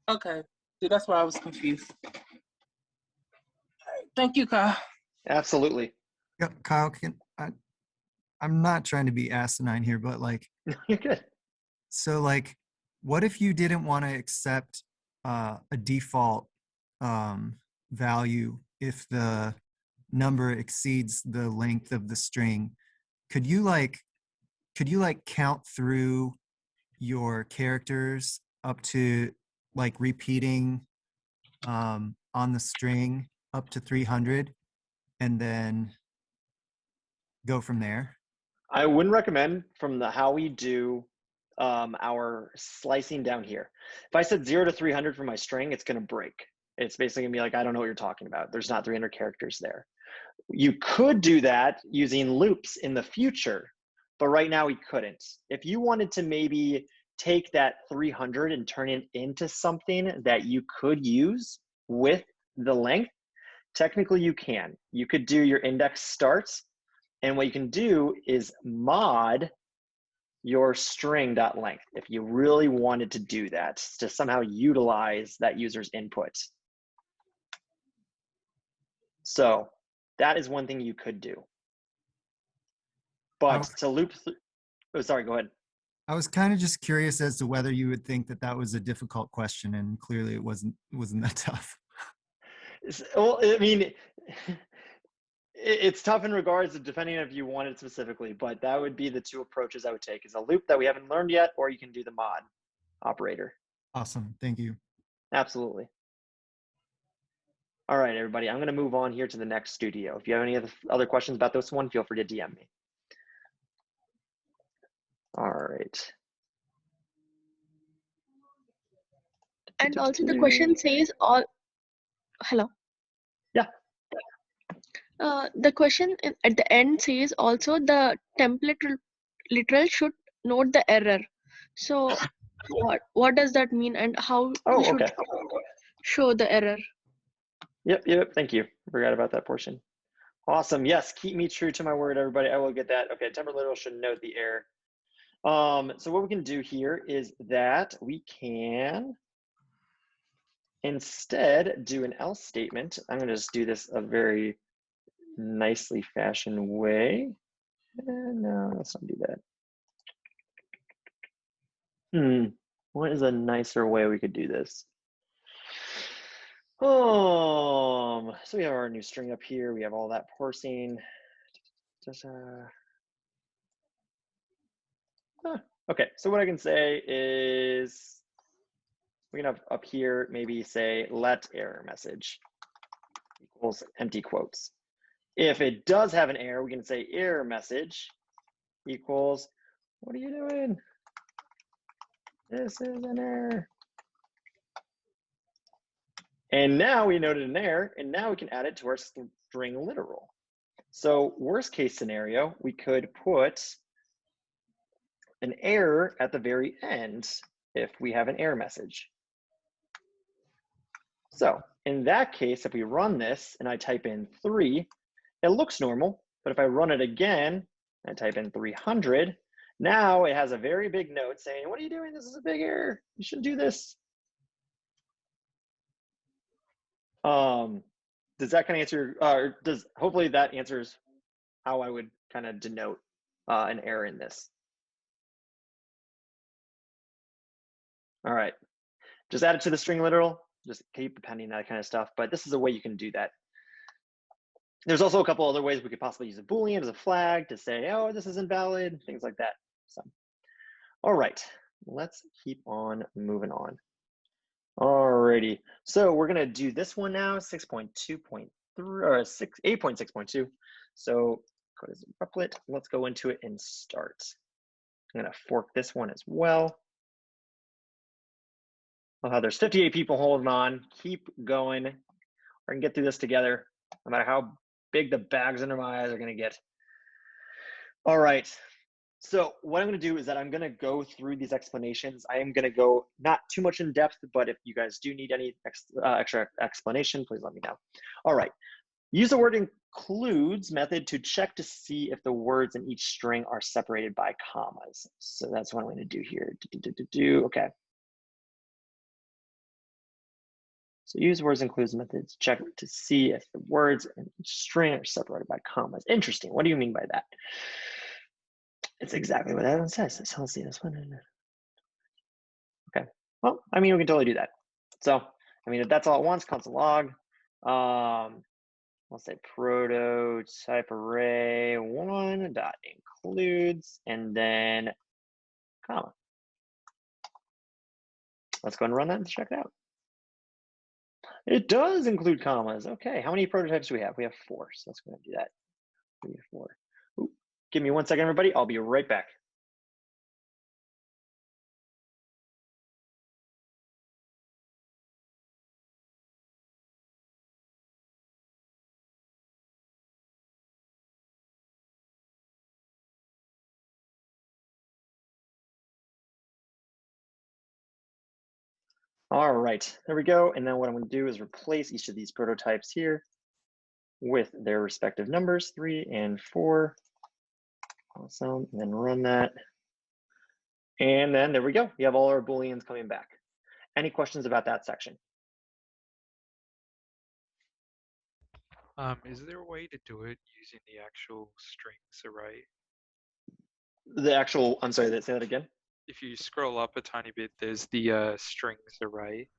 Okay. See, that's why I was confused. All right. Thank you, Kyle. Absolutely. Yep, Kyle, I'm not trying to be asinine here, but like, you're good. So like, what if you didn't want to accept a default value if the number exceeds the length of the string? Could you count through your characters up to like repeating on the string up to 300 and then go from there? I wouldn't recommend from how we do our slicing down here. If I said 0 to 300 for my string, it's going to break. It's basically going to be like, I don't know what you're talking about. There's not 300 characters there. You could do that using loops in the future, but right now we couldn't. If you wanted to maybe take that 300 and turn it into something that you could use with the length, technically you can. You could do your index starts, and what you can do is mod your string.length if you really wanted to do that, to somehow utilize that user's input. So that is one thing you could do. But to loop oh, sorry, go ahead. I was kind of just curious as to whether you would think that that was a difficult question, and clearly it wasn't that tough. Well, I mean, it's tough in regards to depending if you want it specifically, but that would be the two approaches I would take, is a loop that we haven't learned yet, or you can do the mod operator. Awesome, thank you. Absolutely. All right, everybody, I'm going to move on here to the next studio. If you have any other questions about this one, feel free to DM me. All right. And also the question says all, hello? Yeah. The question at the end says also the template literal should note the error. So what does that mean, and how we should show the error? Yep, thank you. Forgot about that portion. Awesome, yes, keep me true to my word, everybody. I will get that. Okay, template literal should note the error. So what we can do here is that we can instead do an else statement. I'm going to just do this a very nicely fashioned way. No, let's not do that. What is a nicer way we could do this? So we have our new string up here. We have all that parsing. Okay, so what I can say is we can have up here maybe say let error message equals empty quotes. If it does have an error, we can say error message equals, what are you doing? This is an error. And now we noted an error, and now we can add it to our string literal. So worst case scenario, we could put an error at the very end if we have an error message. So in that case, if we run this and I type in 3, it looks normal, but if I run it again and type in 300, now it has a very big note saying, what are you doing? This is a big error. You shouldn't do this. Does that kind of answer, hopefully that answers how I would kind of denote an error in this. All right. just add it to the string literal, just keep appending that kind of stuff. But this is a way you can do that. There's also a couple other ways we could possibly use a Boolean as a flag to say, oh, this is invalid, things like that. So, all right, let's keep on moving on. Alrighty, so we're gonna do this one now, 6.2.3 or 8.6.2. So go to Replit, let's go into it and start. I'm gonna fork this one as well. Oh, there's 58 people holding on. Keep going. We're gonna get through this together, no matter how big the bags under my eyes are gonna get. All right. So what I'm gonna do is that I'm gonna go through these explanations. I am gonna go not too much in depth, but if you guys do need any extra explanation, please let me know. All right. Use the word includes method to check to see if the words in each string are separated by commas. So that's what I'm gonna do here. Okay. So use words includes methods, check to see if the words in each string are separated by commas. Interesting. What do you mean by that? It's exactly what that one says. So let's see this one. Okay. Well, I mean, we can totally do that. So, I mean, if that's all it wants, console log. Let's say prototype array one dot includes and then comma. Let's go and run that and check it out. It does include commas. Okay, how many prototypes do we have? We have 4, so let's go ahead and do that. 3 or 4. Ooh, give me 1 second, everybody. I'll be right back. All right, there we go. And then what I'm going to do is replace each of these prototypes here with their respective numbers, 3 and 4. Awesome, and then run that. And then there we go. We have all our Booleans coming back. Any questions about that section? Is there a way to do it using the actual strings array? The actual, I'm sorry, say that again. If you scroll up a tiny bit, there's the strings array.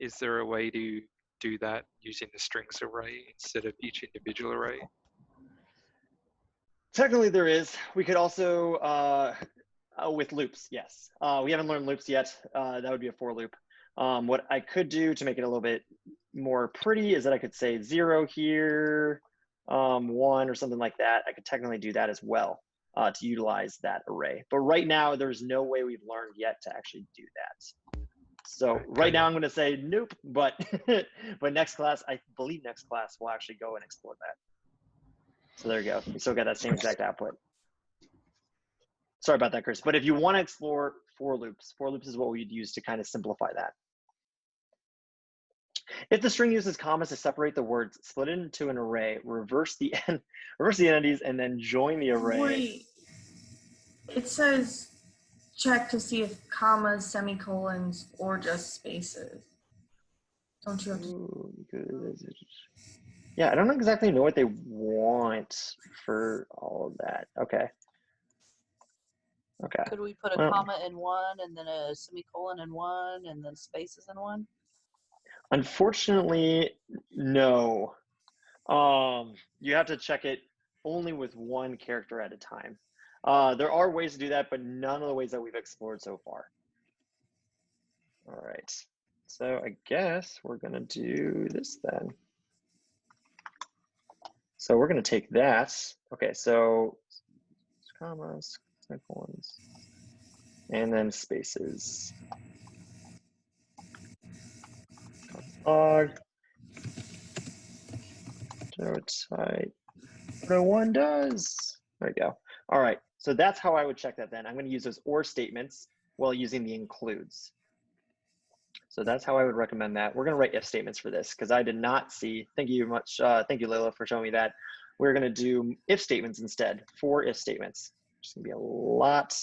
Is there a way to do that using the strings array instead of each individual array? Technically there is. We could also, with loops, yes. We haven't learned loops yet. That would be a for loop. What I could do to make it a little bit more pretty is that I could say 0 here, 1 or something like that. I could technically do that as well to utilize that array. But right now, there's no way we've learned yet to actually do that. So right now I'm going to say nope, but but next class, I believe next class we'll actually go and explore that. So there you go. We still got that same exact output. Sorry about that, Chris. But if you want to explore for loops is what we'd use to kind of simplify that. If the string uses commas to separate the words, split it into an array, reverse the entities, and then join the array. Wait, it says check to see if commas, semicolons, or just spaces. Don't you have to? Yeah, I don't exactly know what they want for all of that. Okay. Okay. Could we put a comma in one and then a semicolon in one and then spaces in one? Unfortunately, no. You have to check it only with one character at a time. There are ways to do that, but none of the ways that we've explored so far. All right. So I guess we're going to do this then. So we're going to take that. Okay, so commas, semicolons, and then spaces. Log. Prototype. Proto one does. There we go. All right. So that's how I would check that then. I'm going to use those or statements while using the includes. So that's how I would recommend that. We're going to write if statements for this because I did not see. Thank you much. Thank you, Layla, for showing me that. We're going to do if statements instead, for if statements. It's going to be a lot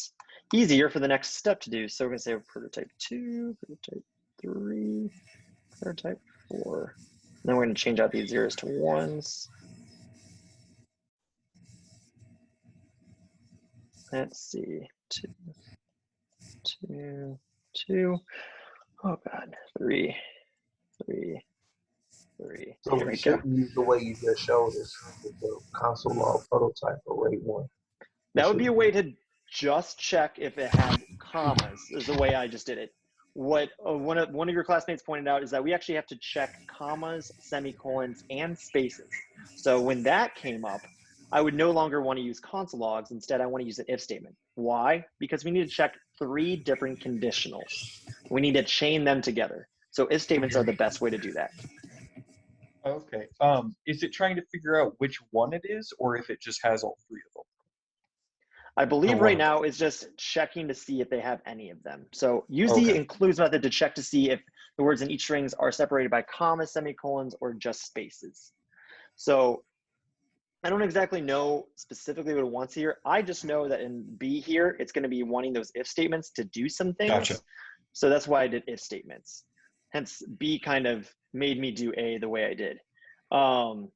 easier for the next step to do. So we're going to say prototype 2, prototype 3, prototype 4. And then we're going to change out these zeros to ones. Let's see, 2, 2, 2. Oh God, 3. So Here we we go. shouldn't use the way you just showed us with the console log prototype array 1. That would be a way to just check if it had commas, is the way I just did it. What one of your classmates pointed out is that we actually have to check commas, semicolons, and spaces. So when that came up, I would no longer want to use console logs. Instead, I want to use an if statement. Why? Because we need to check 3 different conditionals. We need to chain them together. So if statements are the best way to do that. Okay. Is it trying to figure out which one it is, or if it just has all 3 of them? I believe one right of now it's just checking to see if they have any of them. So use the Okay. includes method to check to see if the words in each strings are separated by commas, semicolons, or just spaces. So I don't exactly know specifically what it wants here. I just know that in B here, it's going to be wanting those if statements to do some things. Gotcha. So that's why I did if statements. Hence, B kind of made me do A the way I did. Trying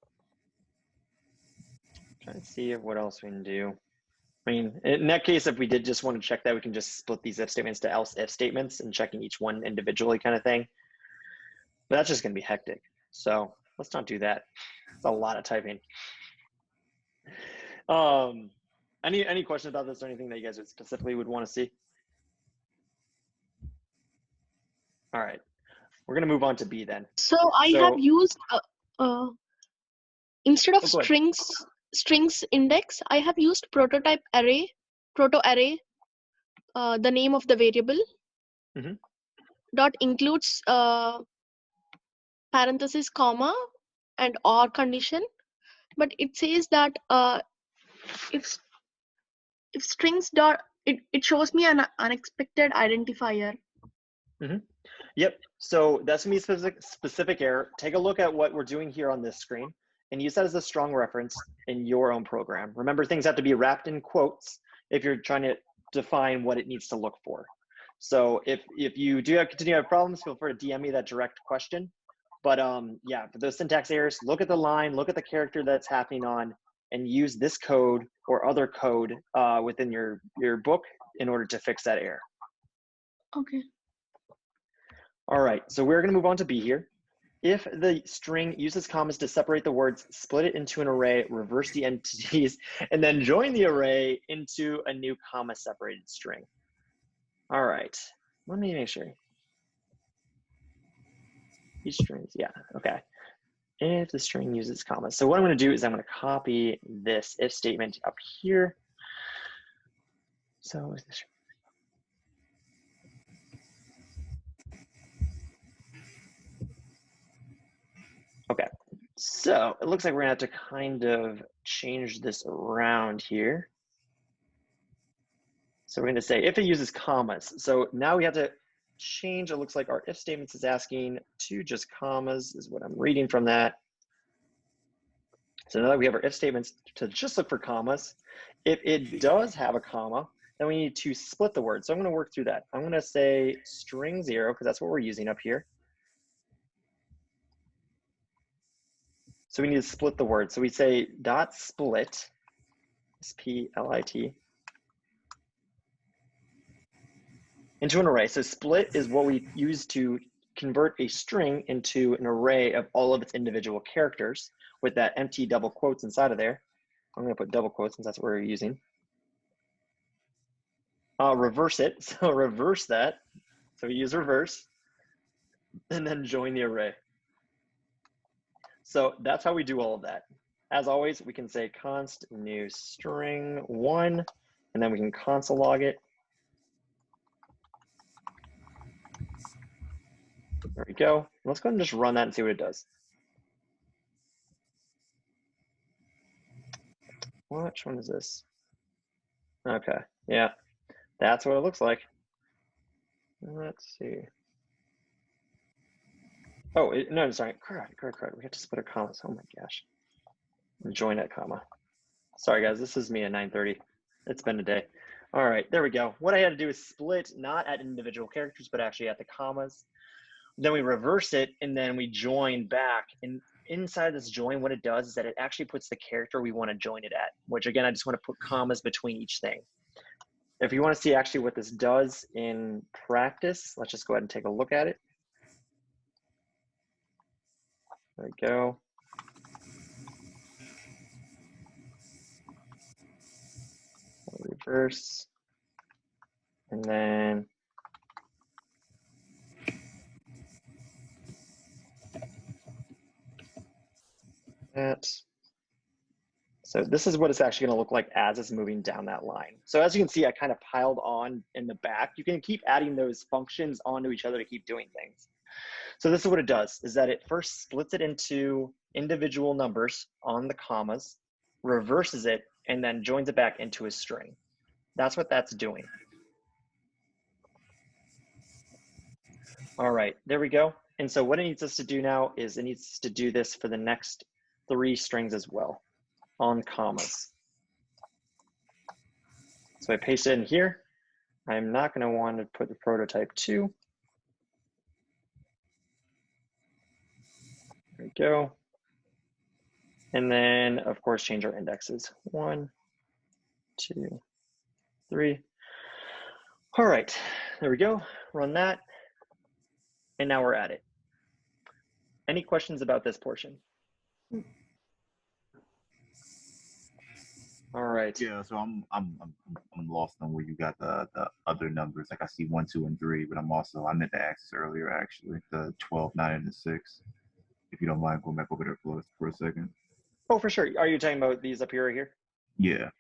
to see what else we can do. I mean, in that case, if we did just want to check that, we can just split these if statements to else if statements and checking each one individually kind of thing. But that's just going to be hectic. So let's not do that. It's a lot of typing. Any questions about this or anything that you guys would specifically would want to see? All right, we're going to move on to B then. So I have used instead of Oh, go ahead. strings index, I have used proto array, the name of the variable. Mhm. Dot includes parenthesis, comma, and or condition, but it says that if strings dot it shows me an unexpected identifier. Mm-hmm. Yep. So that's gonna be a specific error. Take a look at what we're doing here on this screen and use that as a strong reference in your own program. Remember, things have to be wrapped in quotes if you're trying to define what it needs to look for. So if you do continue to have problems, feel free to DM me that direct question. But yeah, for those syntax errors, look at the line, look at the character that's happening on, and use this code or other code within your book in order to fix that error. Okay. All right, so we're gonna move on to B here. If the string uses commas to separate the words, split it into an array, reverse the entities, and then join the array into a new comma separated string. All right, let me make sure. Each strings, yeah, okay. If the string uses commas. So what I'm gonna do is I'm gonna copy this if statement up here. So is this okay, so it looks like we're gonna have to kind of change this around here. So we're gonna say if it uses commas. So now we have to change, it looks like our if statements is asking to just commas is what I'm reading from that. So now that we have our if statements to just look for commas, if it does have a comma, then we need to split the word. So I'm gonna work through that. I'm gonna say string 0, because that's what we're using up here. So we need to split the word. So we say dot split, S-P-L-I-T, into an array. So split is what we use to convert a string into an array of all of its individual characters with that empty double quotes inside of there. I'm gonna put double quotes since that's what we're using. Reverse it, so reverse that. So we use reverse and then join the array. So that's how we do all of that. As always, we can say const new string 1, and then we can console log it. There we go. Let's go ahead and just run that and see what it does. Which one is this? Okay, yeah, that's what it looks like. Let's see. Oh, no, sorry, correct. We have to split our commas. Oh my gosh. Join that comma. Sorry guys, this is me at 9:30. It's been a day. All right, there we go. What I had to do is split not at individual characters, but actually at the commas. Then we reverse it and then we join back. And inside this join, what it does is that it actually puts the character we want to join it at, which again, I just want to put commas between each thing. if you want to see actually what this does in practice, let's just go ahead and take a look at it. There we go. Reverse. And then that. So this is what it's actually going to look like as it's moving down that line. So as you can see, I kind of piled on in the back. You can keep adding those functions onto each other to keep doing things. So this is what it does, is that it first splits it into individual numbers on the commas, reverses it, and then joins it back into a string. That's what that's doing. All right, there we go. And so what it needs us to do now is it needs to do this for the next 3 strings as well on commas. So I paste it in here. I'm not going to want to put the prototype 2. There we go. And then, of course, change our indexes. 1, 2, 3. All right, there we go. Run that. And now we're at it. Any questions about this portion? All right. Yeah, so I'm lost on where you got the other numbers. Like I see 1, 2, and 3, but I meant to ask this earlier actually. The 12, 9, and the 6. If you don't mind going back over there for a second. Oh, for sure. Are you talking about these up here right here? Yeah.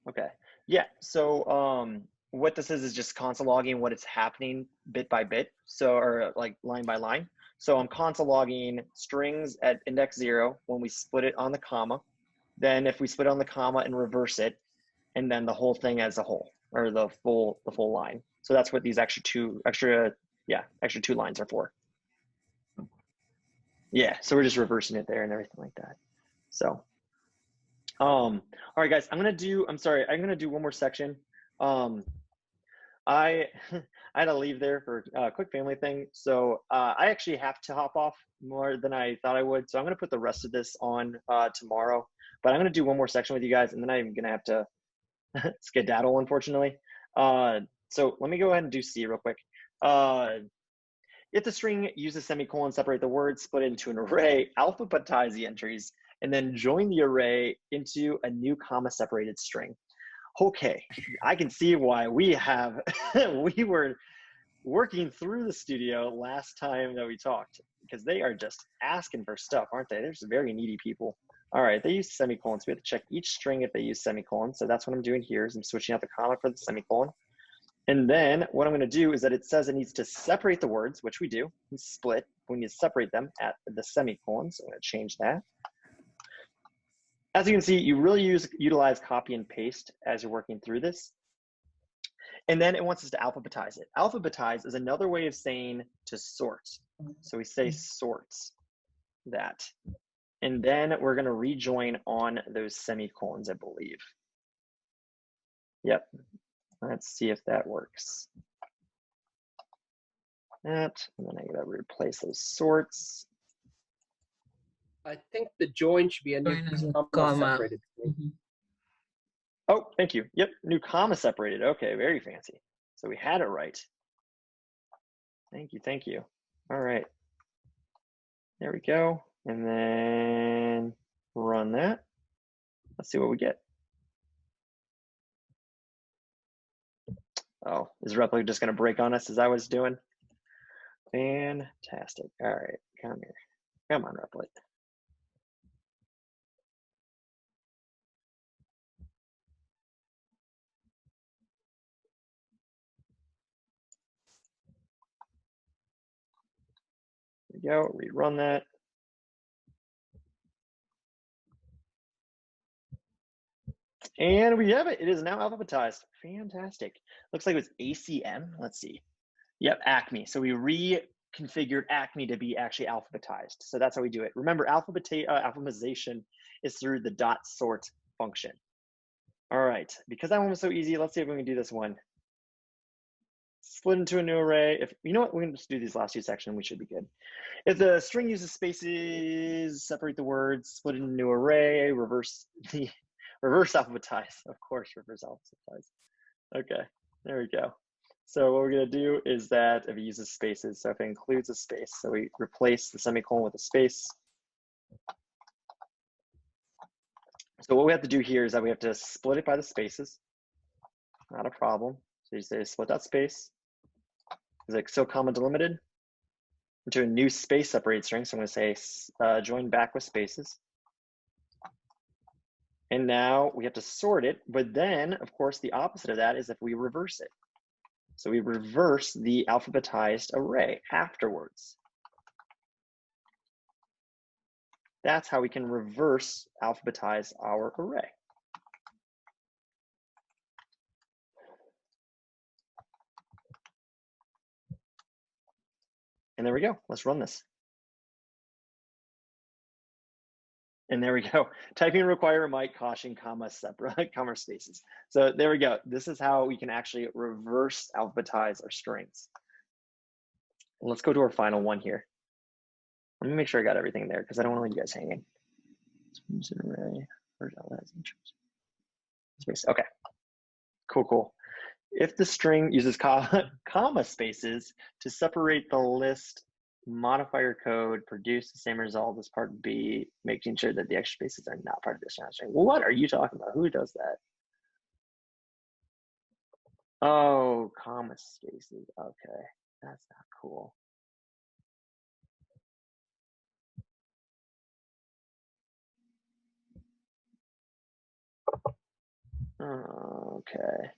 Okay. Yeah. So what this is just console logging what is happening bit by bit. So, or like line by line. So I'm console logging strings at index 0 when we split it on the comma. Then if we split on the comma and reverse it, and then the whole thing as a whole, or the full line. So that's what these extra two lines are for. Yeah, so we're just reversing it there and everything like that. So, all right, guys, I'm gonna do one more section. I had to leave there for a quick family thing. So I actually have to hop off more than I thought I would. So I'm gonna put the rest of this on tomorrow, but I'm gonna do one more section with you guys and then I'm gonna have to skedaddle, unfortunately. So let me go ahead and do C real quick. If the string uses semicolon, separate the words, split it into an array, alphabetize the entries, and then join the array into a new comma separated string. Okay, I can see why we were working through the studio last time that we talked, because they are just asking for stuff, aren't they? They're just very needy people. All right, they use semicolons. We have to check each string if they use semicolons. So that's what I'm doing here is I'm switching out the comma for the semicolon. And then what I'm going to do is that it says it needs to separate the words, which we do, and split. We need to separate them at the semicolon. So I'm going to change that. As you can see, you really utilize copy and paste as you're working through this. And then it wants us to alphabetize it. Alphabetize is another way of saying to sort. So we say sorts that. And then we're going to rejoin on those semicolons, I believe. Yep. Let's see if that works. That, and then I gotta replace those sorts. I think the join should be a new comma separated. Oh, thank you. Yep, new comma separated. Okay, very fancy. So we had it right. Thank you, thank you. All right. There we go. And then run that. Let's see what we get. Oh, is Replit just gonna break on us as I was doing? Fantastic. All right, come here. Come on, Replit. There we go, rerun that. And we have it. It is now alphabetized. Fantastic. Looks like it was ACM. Let's see. Yep, Acme. So we reconfigured Acme to be actually alphabetized. So that's how we do it. Remember, alphabetization is through the dot sort function. All right. Because that one was so easy, let's see if we can do this one. Split into a new array. If you know what, we're going to just do these last two sections. We should be good. If the string uses spaces, separate the words, split into a new array, reverse alphabetize. Of course, reverse alphabetize. Okay, there we go. So what we're gonna do is that if it uses spaces, so if it includes a space, so we replace the semicolon with a space. So what we have to do here is that we have to split it by the spaces. Not a problem. So you say split that space. Is it still comma delimited? Into a new space separated string. So I'm going to say join back with spaces. And now we have to sort it. But then, of course, the opposite of that is if we reverse it. So we reverse the alphabetized array afterwards. That's how we can reverse alphabetize our array. And there we go. Let's run this. And there we go. Typing require might caution comma separate comma spaces. So there we go. This is how we can actually reverse alphabetize our strings. Let's go to our final one here. Let me make sure I got everything there because I don't want to leave you guys hanging. Okay. Cool. If the string uses comma spaces to separate the list, modifier code produce the same result as part B, making sure that the extra spaces are not part of the string. What are you talking about? Who does that? Oh, comma spaces. Okay, that's not cool. Okay.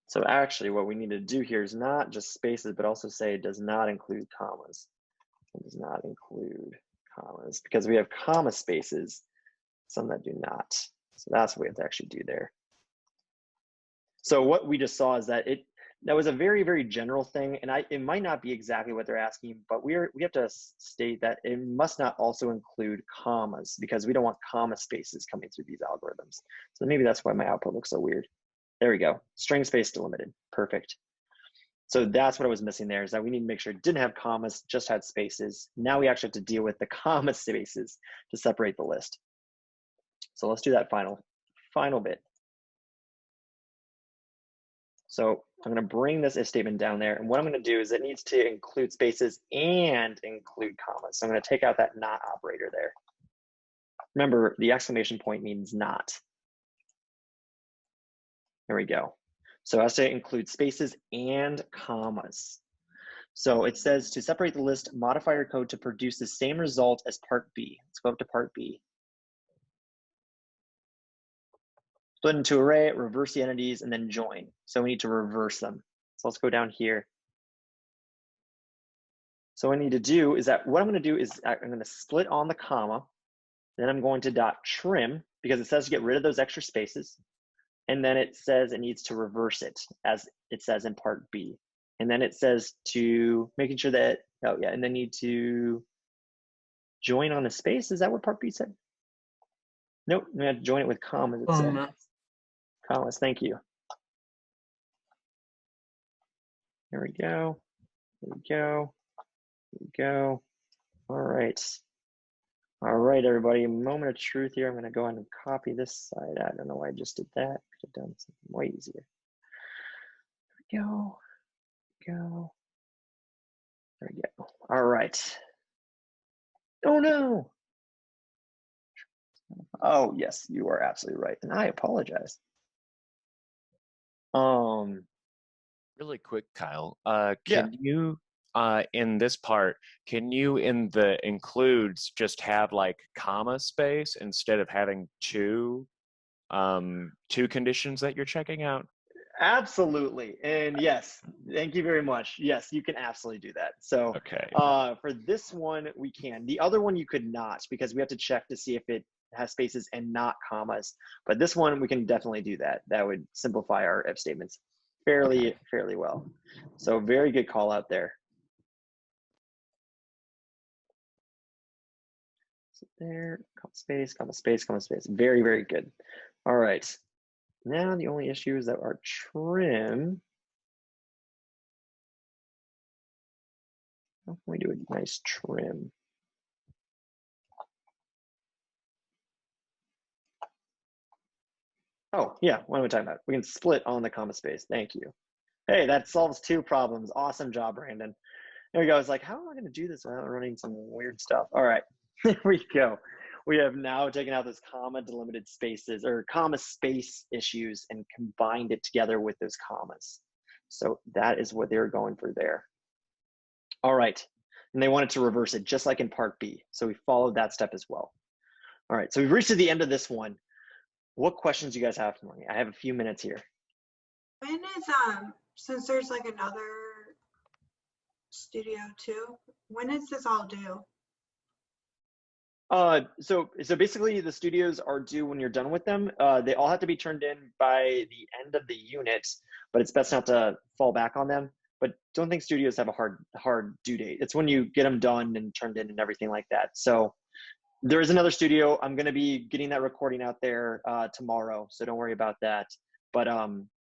So actually what we need to do here is not just spaces, but also say it does not include commas. It does not include commas because we have comma spaces, some that do not. So that's what we have to actually do there. So what we just saw is that that was a very, very general thing, and it might not be exactly what they're asking, but we have to state that it must not also include commas because we don't want comma spaces coming through these algorithms. So maybe that's why my output looks so weird. There we go. String space delimited. Perfect. So that's what I was missing there, is that we need to make sure it didn't have commas, just had spaces. Now we actually have to deal with the comma spaces to separate the list. So let's do that final bit. So I'm going to bring this if statement down there. And what I'm going to do is it needs to include spaces and include commas. So I'm going to take out that not operator there. Remember, the exclamation point means not. There we go. So it has to include spaces and commas. So it says to separate the list, modifier code to produce the same result as part B. Let's go up to part B. Split into array, reverse the entities, and then join. So we need to reverse them. So let's go down here. So what I need to do is that what I'm going to do is I'm going to split on the comma. Then I'm going to dot trim because it says to get rid of those extra spaces. And then it says it needs to reverse it as it says in part B. And then it says to making sure that, oh yeah, and then need to join on a space. Is that what part B said? Nope, we have to join it with commas. It said. Commas, thank you. There we go. There we go. There we go. All right. All right, everybody. A moment of truth here. I'm going to go ahead and copy this side. I don't know why I just did that. Could have done something way easier. There we go. Go. There we go. All right. Oh no. Oh yes, you are absolutely right, and I apologize. Really quick, Kyle. Can you in this part, can you in the includes just have like comma space instead of having two conditions that you're checking out? Absolutely. And yes, thank you very much. Yes, you can absolutely do that. So okay. For this one, we can. The other one you could not because we have to check to see if it has spaces and not commas. But this one, we can definitely do that. That would simplify our if statements fairly well. So very good call out there. So there, comma space, comma space, comma space. Very, very good. All right. Now the only issue is that our trim, how can we do a nice trim? Oh, yeah, what am I talking about? We can split on the comma space. Thank you. Hey, that solves 2 problems. Awesome job, Brandon. There we go. I was like, how am I going to do this without running some weird stuff? All right, there we go. We have now taken out those comma delimited spaces or comma space issues and combined it together with those commas. So that is what they're going for there. All right, and they wanted to reverse it just like in part B. So we followed that step as well. All right, so we've reached to the end of this one. What questions do you guys have for me? I have a few minutes here. When is since there's like another studio too, when is this all due? So basically the studios are due when you're done with them. They all have to be turned in by the end of the unit, but it's best not to fall back on them. But don't think studios have a hard due date. It's when you get them done and turned in and everything like that. So there is another studio. I'm going to be getting that recording out there tomorrow, so don't worry about that. But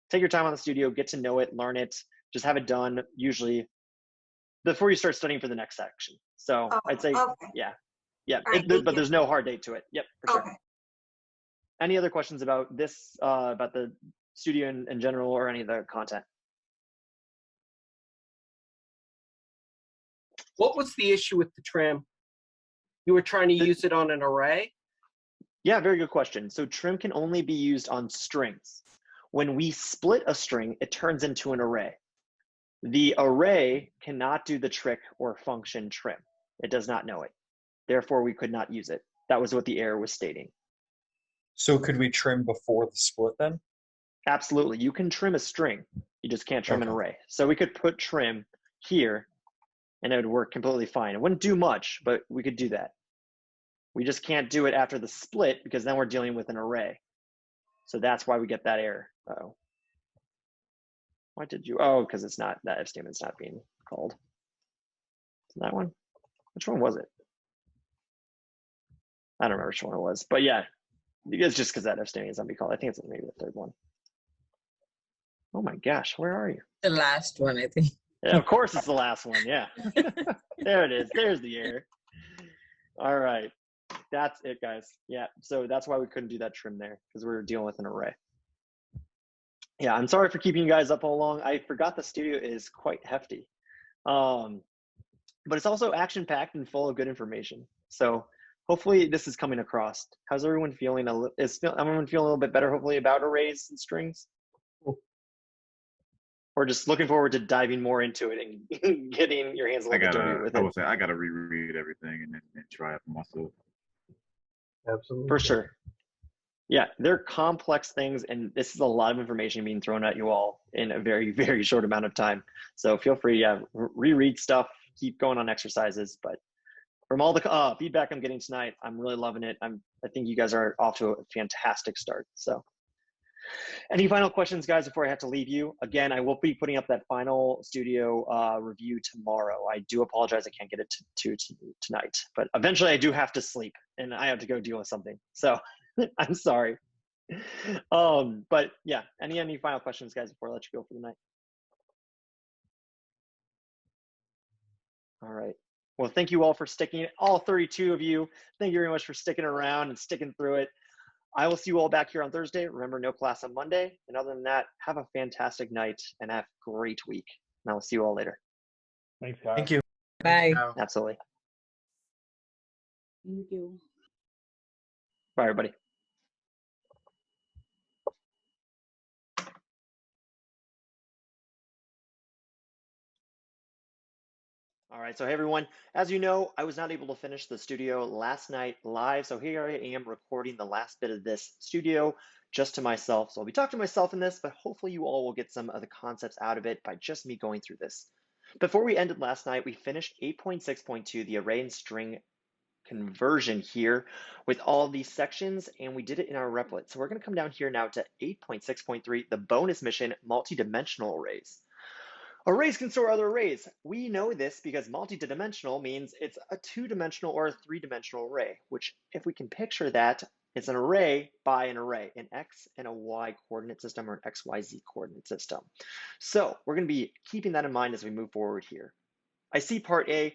take your time on the studio, get to know it, learn it, just have it done usually before you start studying for the next section. So I'd say, yeah. Right, but there's no hard date to it. Yep, for sure. Any other questions about this, about the studio in general or any of the content? What was the issue with the trim? You were trying to use it on an array? Yeah, very good question. So trim can only be used on strings. When we split a string, it turns into an array. The array cannot do the trick or function trim. It does not know it. Therefore, we could not use it. That was what the error was stating. So could we trim before the split then? Absolutely. You can trim a string. You just can't trim an array. So we could put trim here and it would work completely fine. It wouldn't do much, but we could do that. We just can't do it after the split because then we're dealing with an array. So that's why we get that error. Uh-oh. Why did you? Oh, because it's not, that if statement's not being called. That one? Which one was it? I don't remember which one it was, but yeah, it's just because that if statement is not being called. I think it's maybe the third one. Oh my gosh, where are you? The last one, I think. Yeah, of course it's the last one, yeah. There it is, there's the error. All right, that's it, guys. Yeah, so that's why we couldn't do that trim there, because we were dealing with an array. Yeah, I'm sorry for keeping you guys up all along. I forgot the studio is quite hefty. But it's also action-packed and full of good information. So hopefully this is coming across. How's everyone feeling? Is everyone feeling a little bit better, hopefully, about arrays and strings? Or just looking forward to diving more into it and getting your hands a little bit dirty with it? I would say I gotta reread everything and then try it for myself. Absolutely. For sure. Yeah, they're complex things, and this is a lot of information being thrown at you all in a very, very short amount of time. So feel free, reread stuff, keep going on exercises. But from all the feedback I'm getting tonight, I'm really loving it. I think you guys are off to a fantastic start. So any final questions, guys, before I have to leave you? Again, I will be putting up that final studio review tomorrow. I do apologize I can't get it to tonight, but eventually I do have to sleep and I have to go deal with something. So I'm sorry. But yeah, any final questions, guys, before I let you go for the night? All right. Well, thank you all for sticking, all 32 of you. Thank you very much for sticking around and sticking through it. I will see you all back here on Thursday. Remember, no class on Monday. And other than that, have a fantastic night and have a great week. And I will see you all later. Thanks, guys. Thank you. Bye. Absolutely. Thank you. Bye, everybody. All right, so hey everyone, as you know, I was not able to finish the studio last night live, so here I am recording the last bit of this studio just to myself. So I'll be talking to myself in this, but hopefully you all will get some of the concepts out of it by just me going through this. Before we ended last night, we finished 8.6.2, the array and string conversion here with all of these sections, and we did it in our replit. So we're gonna come down here now to 8.6.3, the bonus mission, multi-dimensional arrays. Arrays can store other arrays. We know this because multi-dimensional means it's a 2-dimensional or a 3-dimensional array, which if we can picture that, it's an array by an array, an X and a Y coordinate system or an XYZ coordinate system. So we're going to be keeping that in mind as we move forward here. I see part A,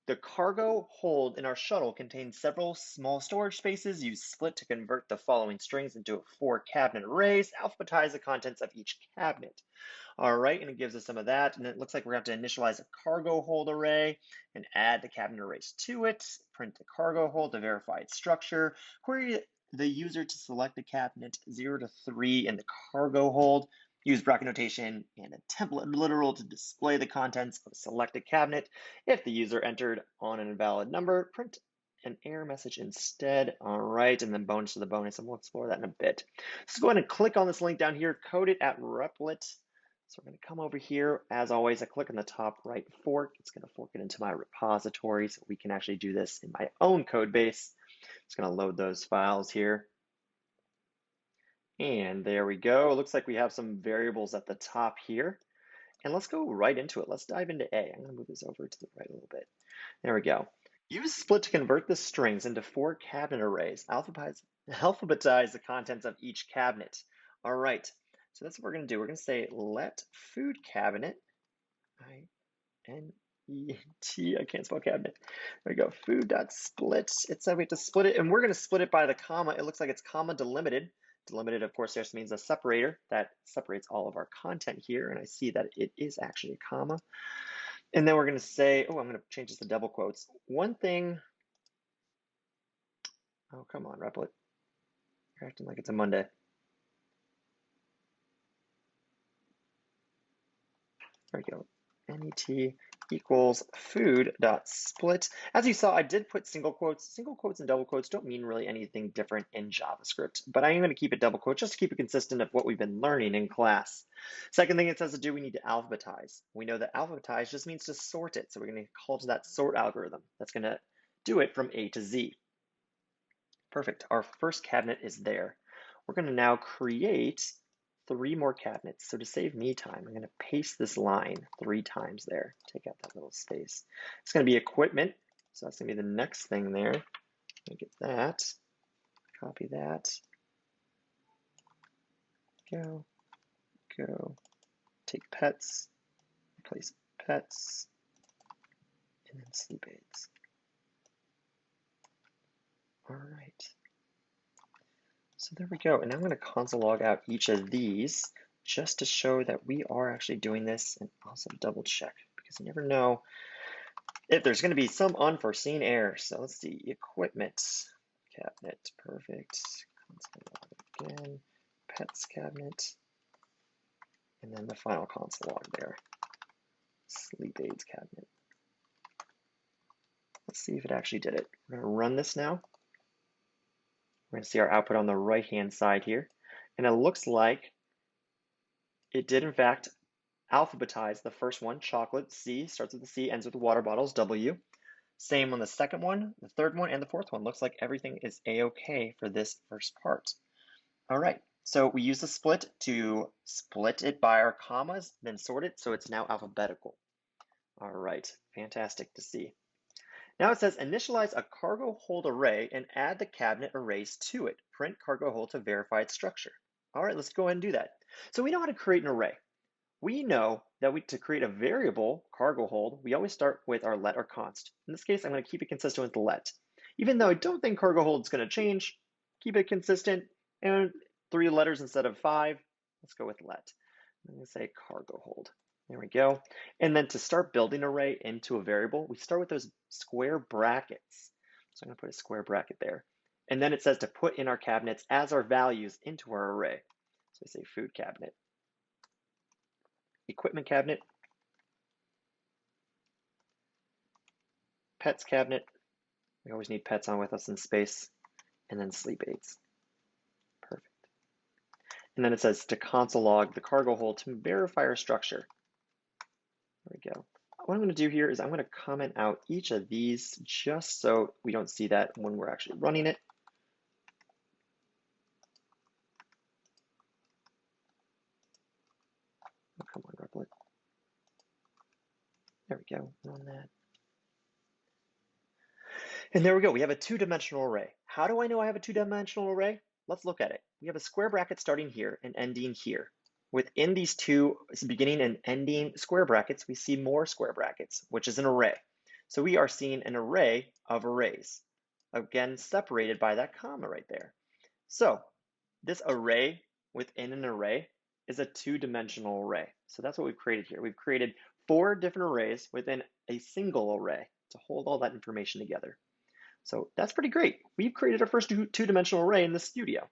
The cargo hold in our shuttle contains several small storage spaces. Use split to convert the following strings into 4 cabinet arrays. Alphabetize the contents of each cabinet. All right, and it gives us some of that. And it looks like we're going to have to initialize a cargo hold array and add the cabinet arrays to it. Print the cargo hold to verify its structure. Query the user to select the cabinet 0 to 3 in the cargo hold. Use bracket notation and a template literal to display the contents of a selected cabinet. If the user entered on an invalid number, print an error message instead. All right, and then bonus to the bonus, and we'll explore that in a bit. So go ahead and click on this link down here, code it at Replit. So we're going to come over here. As always, I click on the top right fork. It's going to fork it into my repository so we can actually do this in my own code base. It's going to load those files here. And there we go. It looks like we have some variables at the top here. And let's go right into it. Let's dive into A. I'm going to move this over to the right a little bit. There we go. Use split to convert the strings into 4 cabinet arrays. Alphabetize the contents of each cabinet. All right. So that's what we're going to do. We're going to say let food cabinet, I-N-E-T, I can't spell cabinet. There we go, food.split. It said we have to split it, and we're going to split it by the comma. It looks like it's comma delimited. Delimited, of course, just means a separator that separates all of our content here, and I see that it is actually a comma. And then we're going to say, oh, I'm going to change this to double quotes. One thing, oh, come on, Replit. You're acting like it's a Monday. There we go. NET equals food.split. As you saw, I did put single quotes. Single quotes and double quotes don't mean really anything different in JavaScript, but I am going to keep it double quote just to keep it consistent of what we've been learning in class. Second thing it says to do, we need to alphabetize. We know that alphabetize just means to sort it. So we're going to call to that sort algorithm. That's going to do it from A to Z. Perfect. Our first cabinet is there. We're going to now create 3 more cabinets. So to save me time, I'm going to paste this line 3 times there. Take out that little space. It's going to be equipment. So that's going to be the next thing there. Get that. Copy that. Go. Take pets. Replace pets. And then sleep aids. All right. So there we go. And now I'm going to console log out each of these just to show that we are actually doing this, and also double check because you never know if there's going to be some unforeseen error. So let's see, equipment cabinet, perfect. Console log again, pets cabinet, and then the final console log there, sleep aids cabinet. Let's see if it actually did it. We're going to run this now. We're going to see our output on the right-hand side here. And it looks like it did, in fact, alphabetize the first one, chocolate, C, starts with the C, ends with the water bottles, W. Same on the second one, the third one, and the fourth one. Looks like everything is A-OK for this first part. All right, so we use the split to split it by our commas, then sort it, so it's now alphabetical. All right, fantastic to see. Now it says initialize a cargo hold array and add the cabinet arrays to it. Print cargo hold to verify its structure. All right, let's go ahead and do that. So we know how to create an array. We know that to create a variable cargo hold, we always start with our let or const. In this case, I'm going to keep it consistent with the let. Even though I don't think cargo hold is going to change, keep it consistent, and 3 letters instead of 5. Let's go with let. I'm going to say cargo hold. There we go. And then to start building an array into a variable, we start with those square brackets. So I'm going to put a square bracket there. And then it says to put in our cabinets as our values into our array. So I say food cabinet, equipment cabinet, pets cabinet. We always need pets on with us in space. And then sleep aids. Perfect. And then it says to console log the cargo hold to verify our structure. There we go. What I'm going to do here is I'm going to comment out each of these just so we don't see that when we're actually running it. Oh, come on, Replit. There we go. Run that. And there we go. We have a 2-dimensional array. How do I know I have a 2-dimensional array? Let's look at it. We have a square bracket starting here and ending here. Within these 2 beginning and ending square brackets, we see more square brackets, which is an array. So we are seeing an array of arrays, again, separated by that comma right there. So this array within an array is a two-dimensional array. So that's what we've created here. We've created 4 different arrays within a single array to hold all that information together. So that's pretty great. We've created our first two-dimensional array in the studio.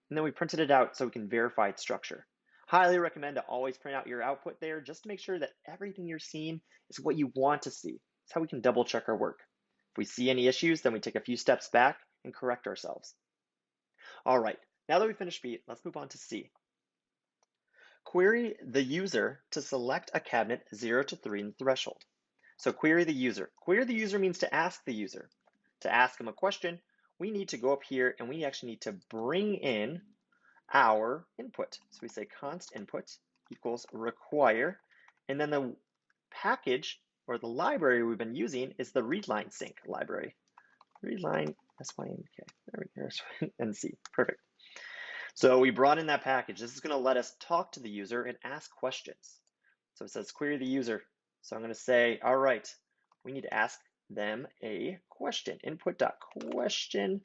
And then we printed it out so we can verify its structure. Highly recommend to always print out your output there just to make sure that everything you're seeing is what you want to see. It's how we can double check our work. If we see any issues, then we take a few steps back and correct ourselves. All right, now that we finished B, let's move on to C. Query the user to select a cabinet 0 to 3 in the threshold. So query the user. Query the user means to ask the user. To ask them a question, we need to go up here and we actually need to bring in our input. So we say const input equals require, and then the package or the library we've been using is the readline sync library. Readline sync, there we go, and C, perfect. So we brought in that package. This is going to let us talk to the user and ask questions. So it says query the user. So I'm going to say, all right, we need to ask them a question. Input.question,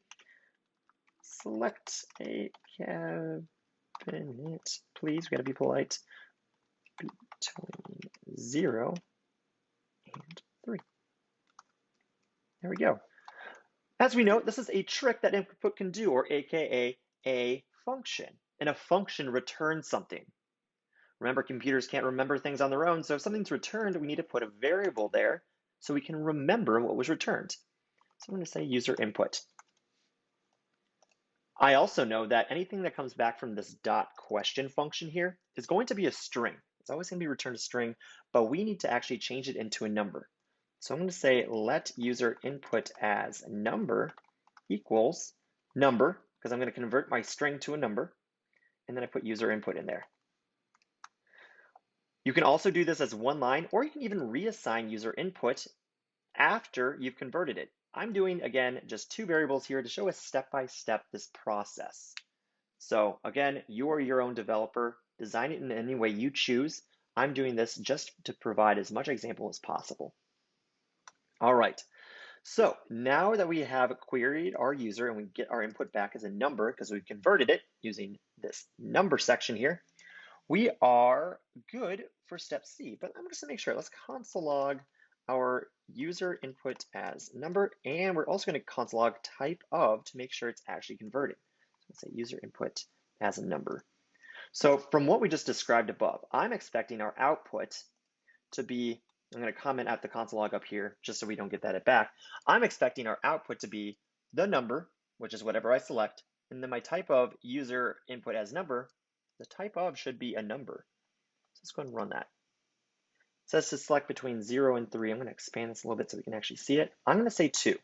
select a cabinet, please. We got to be polite. Between 0 and 3. There we go. As we know, this is a trick that input can do, or AKA a function. And a function returns something. Remember, computers can't remember things on their own, so if something's returned, we need to put a variable there so we can remember what was returned. So I'm going to say user input. I also know that anything that comes back from this dot question function here is going to be a string. It's always going to be returned a string, but we need to actually change it into a number. So I'm going to say let user input as number equals number, because I'm going to convert my string to a number, and then I put user input in there. You can also do this as one line, or you can even reassign user input after you've converted it. I'm doing, again, just 2 variables here to show us step-by-step this process. So again, you are your own developer. Design it in any way you choose. I'm doing this just to provide as much example as possible. All right, so now that we have queried our user and we get our input back as a number because we've converted it using this number section here, we are good for step C. But I'm just to make sure, let's console log our user input as number, and we're also going to console log type of to make sure it's actually converting. So let's say user input as a number. So from what we just described above, I'm expecting our output to be, I'm going to comment at the console log up here just so we don't get that back. I'm expecting our output to be the number, which is whatever I select, and then my type of user input as number, the type of should be a number. So let's go ahead and run that. It says to select between 0 and 3. I'm going to expand this a little bit so we can actually see it. I'm going to say 2.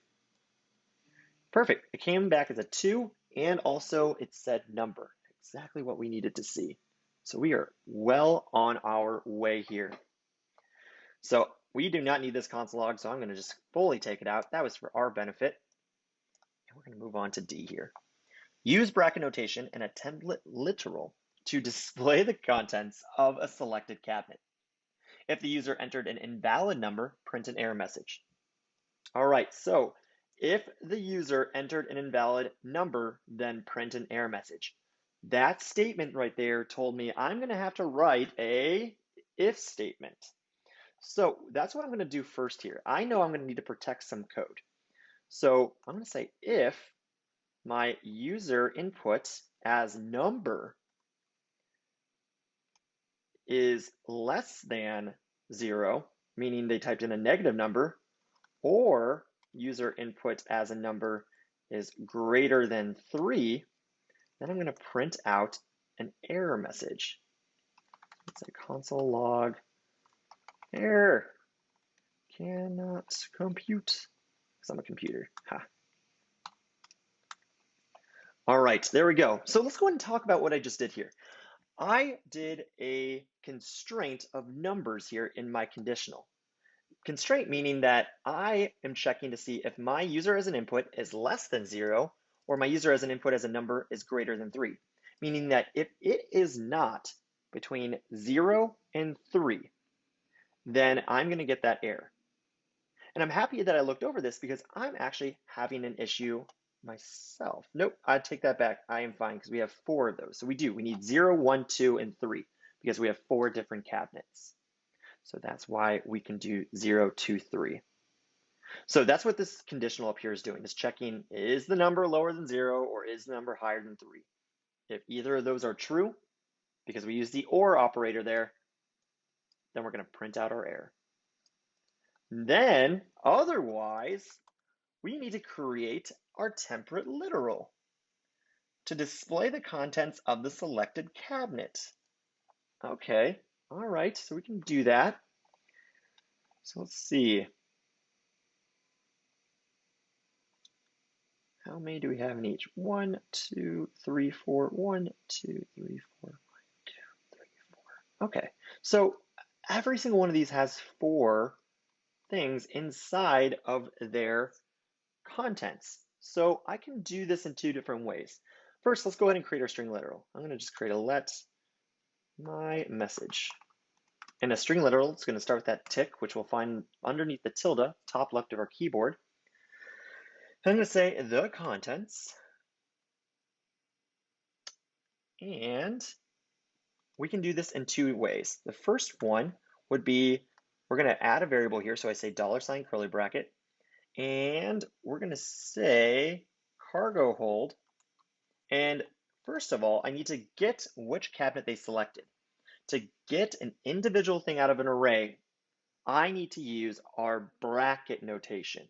Perfect. It came back as a 2, and also it said number. Exactly what we needed to see. So we are well on our way here. So we do not need this console log, so I'm going to just fully take it out. That was for our benefit. And we're going to move on to D here. Use bracket notation and a template literal to display the contents of a selected cabinet. If the user entered an invalid number, print an error message. All right, so if the user entered an invalid number, then print an error message. That statement right there told me I'm going to have to write a if statement. So that's what I'm going to do first here. I know I'm going to need to protect some code. So I'm going to say if my user input as number is less than 0, meaning they typed in a negative number, or user input as a number is greater than 3, then I'm going to print out an error message. Let's say console log error cannot compute because I'm a computer. Ha. All right, there we go. So let's go ahead and talk about what I just did here. I did a constraint of numbers here in my conditional. Constraint meaning that I am checking to see if my user as an input is less than 0 or my user as an input as a number is greater than 3. Meaning that if it is not between 0 and 3, then I'm going to get that error. And I'm happy that I looked over this because I'm actually having an issue myself. Nope, I take that back. I am fine because we have 4 of those. So we need 0, 1, 2, and 3 because we have 4 different cabinets. So that's why we can do 0, 2, 3. So that's what this conditional up here is doing, is checking, is the number lower than 0 or is the number higher than 3? If either of those are true, because we use the OR operator there, then we're going to print out our error. Then, otherwise, we need to create our temperate literal to display the contents of the selected cabinet. Okay, all right, so we can do that. So let's see. How many do we have in each? 1, 2, 3, 4. 1, 2, 3, 4. 1, 2, 3, 4. Okay, so every single one of these has 4 things inside of their contents. So I can do this in 2 different ways. First, let's go ahead and create our string literal. I'm going to just create a let my message. And a string literal is going to start with that tick, which we'll find underneath the tilde, top left of our keyboard. I'm going to say the contents. And we can do this in 2 ways. The first one would be, we're going to add a variable here. So I say $ curly bracket. And we're going to say cargo hold. And first of all, I need to get which cabinet they selected. To get an individual thing out of an array, I need to use our bracket notation.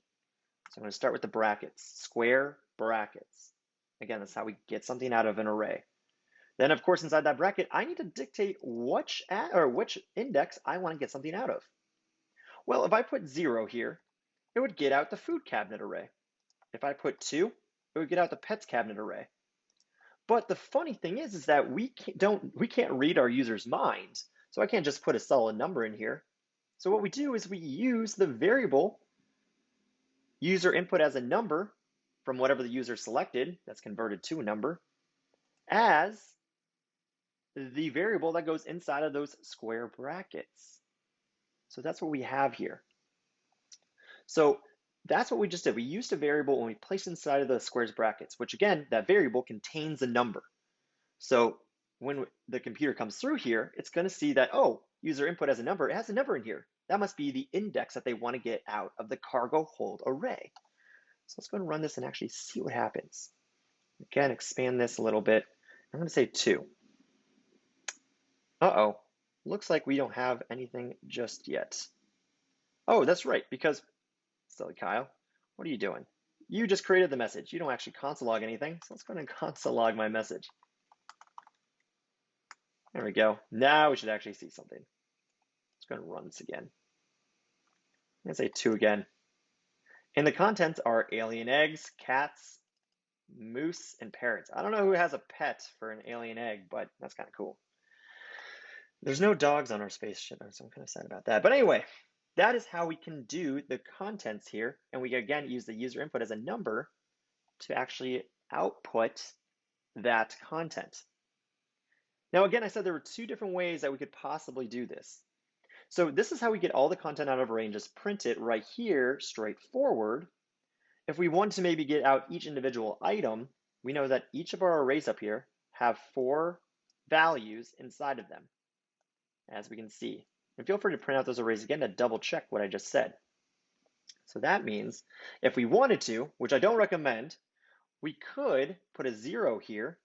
So I'm going to start with the brackets, square brackets. Again, that's how we get something out of an array. Then, of course, inside that bracket, I need to dictate which index I want to get something out of. Well, if I put 0 here, it would get out the food cabinet array. If I put 2, it would get out the pets cabinet array. But the funny thing is that we can't read our user's mind. So I can't just put a solid number in here. So what we do is we use the variable user input as a number from whatever the user selected, that's converted to a number, as the variable that goes inside of those square brackets. So that's what we have here. So that's what we just did. We used a variable and we placed inside of the squares brackets, which again, that variable contains a number. So when the computer comes through here, it's going to see that, oh, user input as a number, it has a number in here. That must be the index that they want to get out of the cargo hold array. So let's go and run this and actually see what happens. Again, expand this a little bit. I'm going to say 2. Uh-oh, looks like we don't have anything just yet. Oh, that's right, because, silly Kyle, what are you doing? You just created the message. You don't actually console log anything. So let's go ahead and console log my message. There we go. Now we should actually see something. Let's go ahead and run this again. I'm going to say 2 again. And the contents are alien eggs, cats, moose, and parrots. I don't know who has a pet for an alien egg, but that's kind of cool. There's no dogs on our spaceship, so I'm kind of sad about that. But anyway, that is how we can do the contents here. And we, again, use the user input as a number to actually output that content. Now, again, I said there were 2 different ways that we could possibly do this. So this is how we get all the content out of a array and just print it right here, straightforward. If we want to maybe get out each individual item, we know that each of our arrays up here have 4 values inside of them, as we can see. And feel free to print out those arrays again to double check what I just said. So that means if we wanted to, which I don't recommend, we could put a 0 here.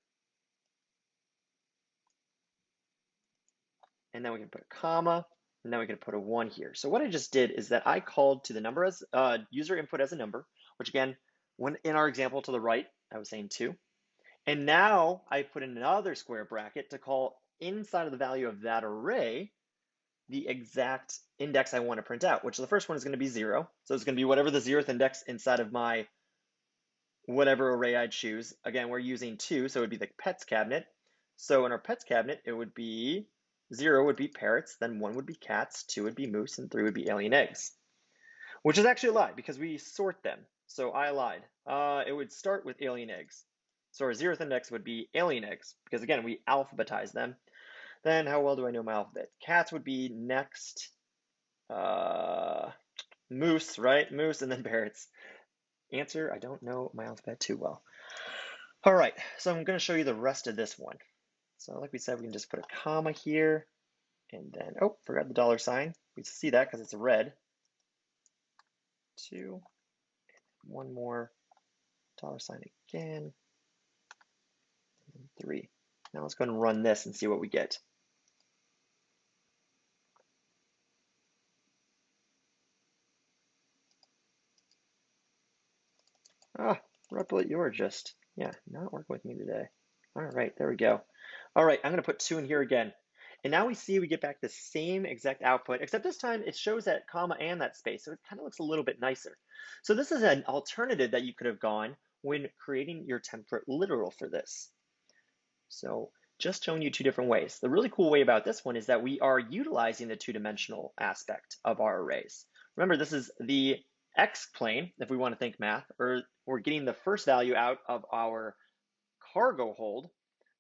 And then we can put a comma, and then we can put a 1 here. So what I just did is that I called to the number as user input as a number, which again, when in our example to the right, I was saying 2. And now I put in another square bracket to call inside of the value of that array the exact index I want to print out, which the first one is going to be 0. So it's going to be whatever the 0th index inside of my whatever array I choose. Again, we're using 2, so it would be the pets cabinet. So in our pets cabinet, it would be 0 would be parrots, then 1 would be cats, 2 would be moose, and 3 would be alien eggs. Which is actually a lie, because we sort them. So I lied. It would start with alien eggs. So our 0th index would be alien eggs, because again, we alphabetize them. Then how well do I know my alphabet? Cats would be next Moose, right? Moose and then parrots. Answer, I don't know my alphabet too well. All right, so I'm going to show you the rest of this one. So like we said, we can just put a comma here, and then, oh, forgot the dollar sign. We see that because it's red. 2, one more dollar sign again, and 3. Now let's go and run this and see what we get. Ah, Replit, you're just, not working with me today. All right, there we go. All right, I'm going to put 2 in here again. And now we see we get back the same exact output, except this time it shows that comma and that space, so it kind of looks a little bit nicer. So this is an alternative that you could have gone when creating your template literal for this. So just showing you 2 different ways. The really cool way about this one is that we are utilizing the 2-dimensional aspect of our arrays. Remember, this is the X plane, if we want to think math, or we're getting the first value out of our cargo hold.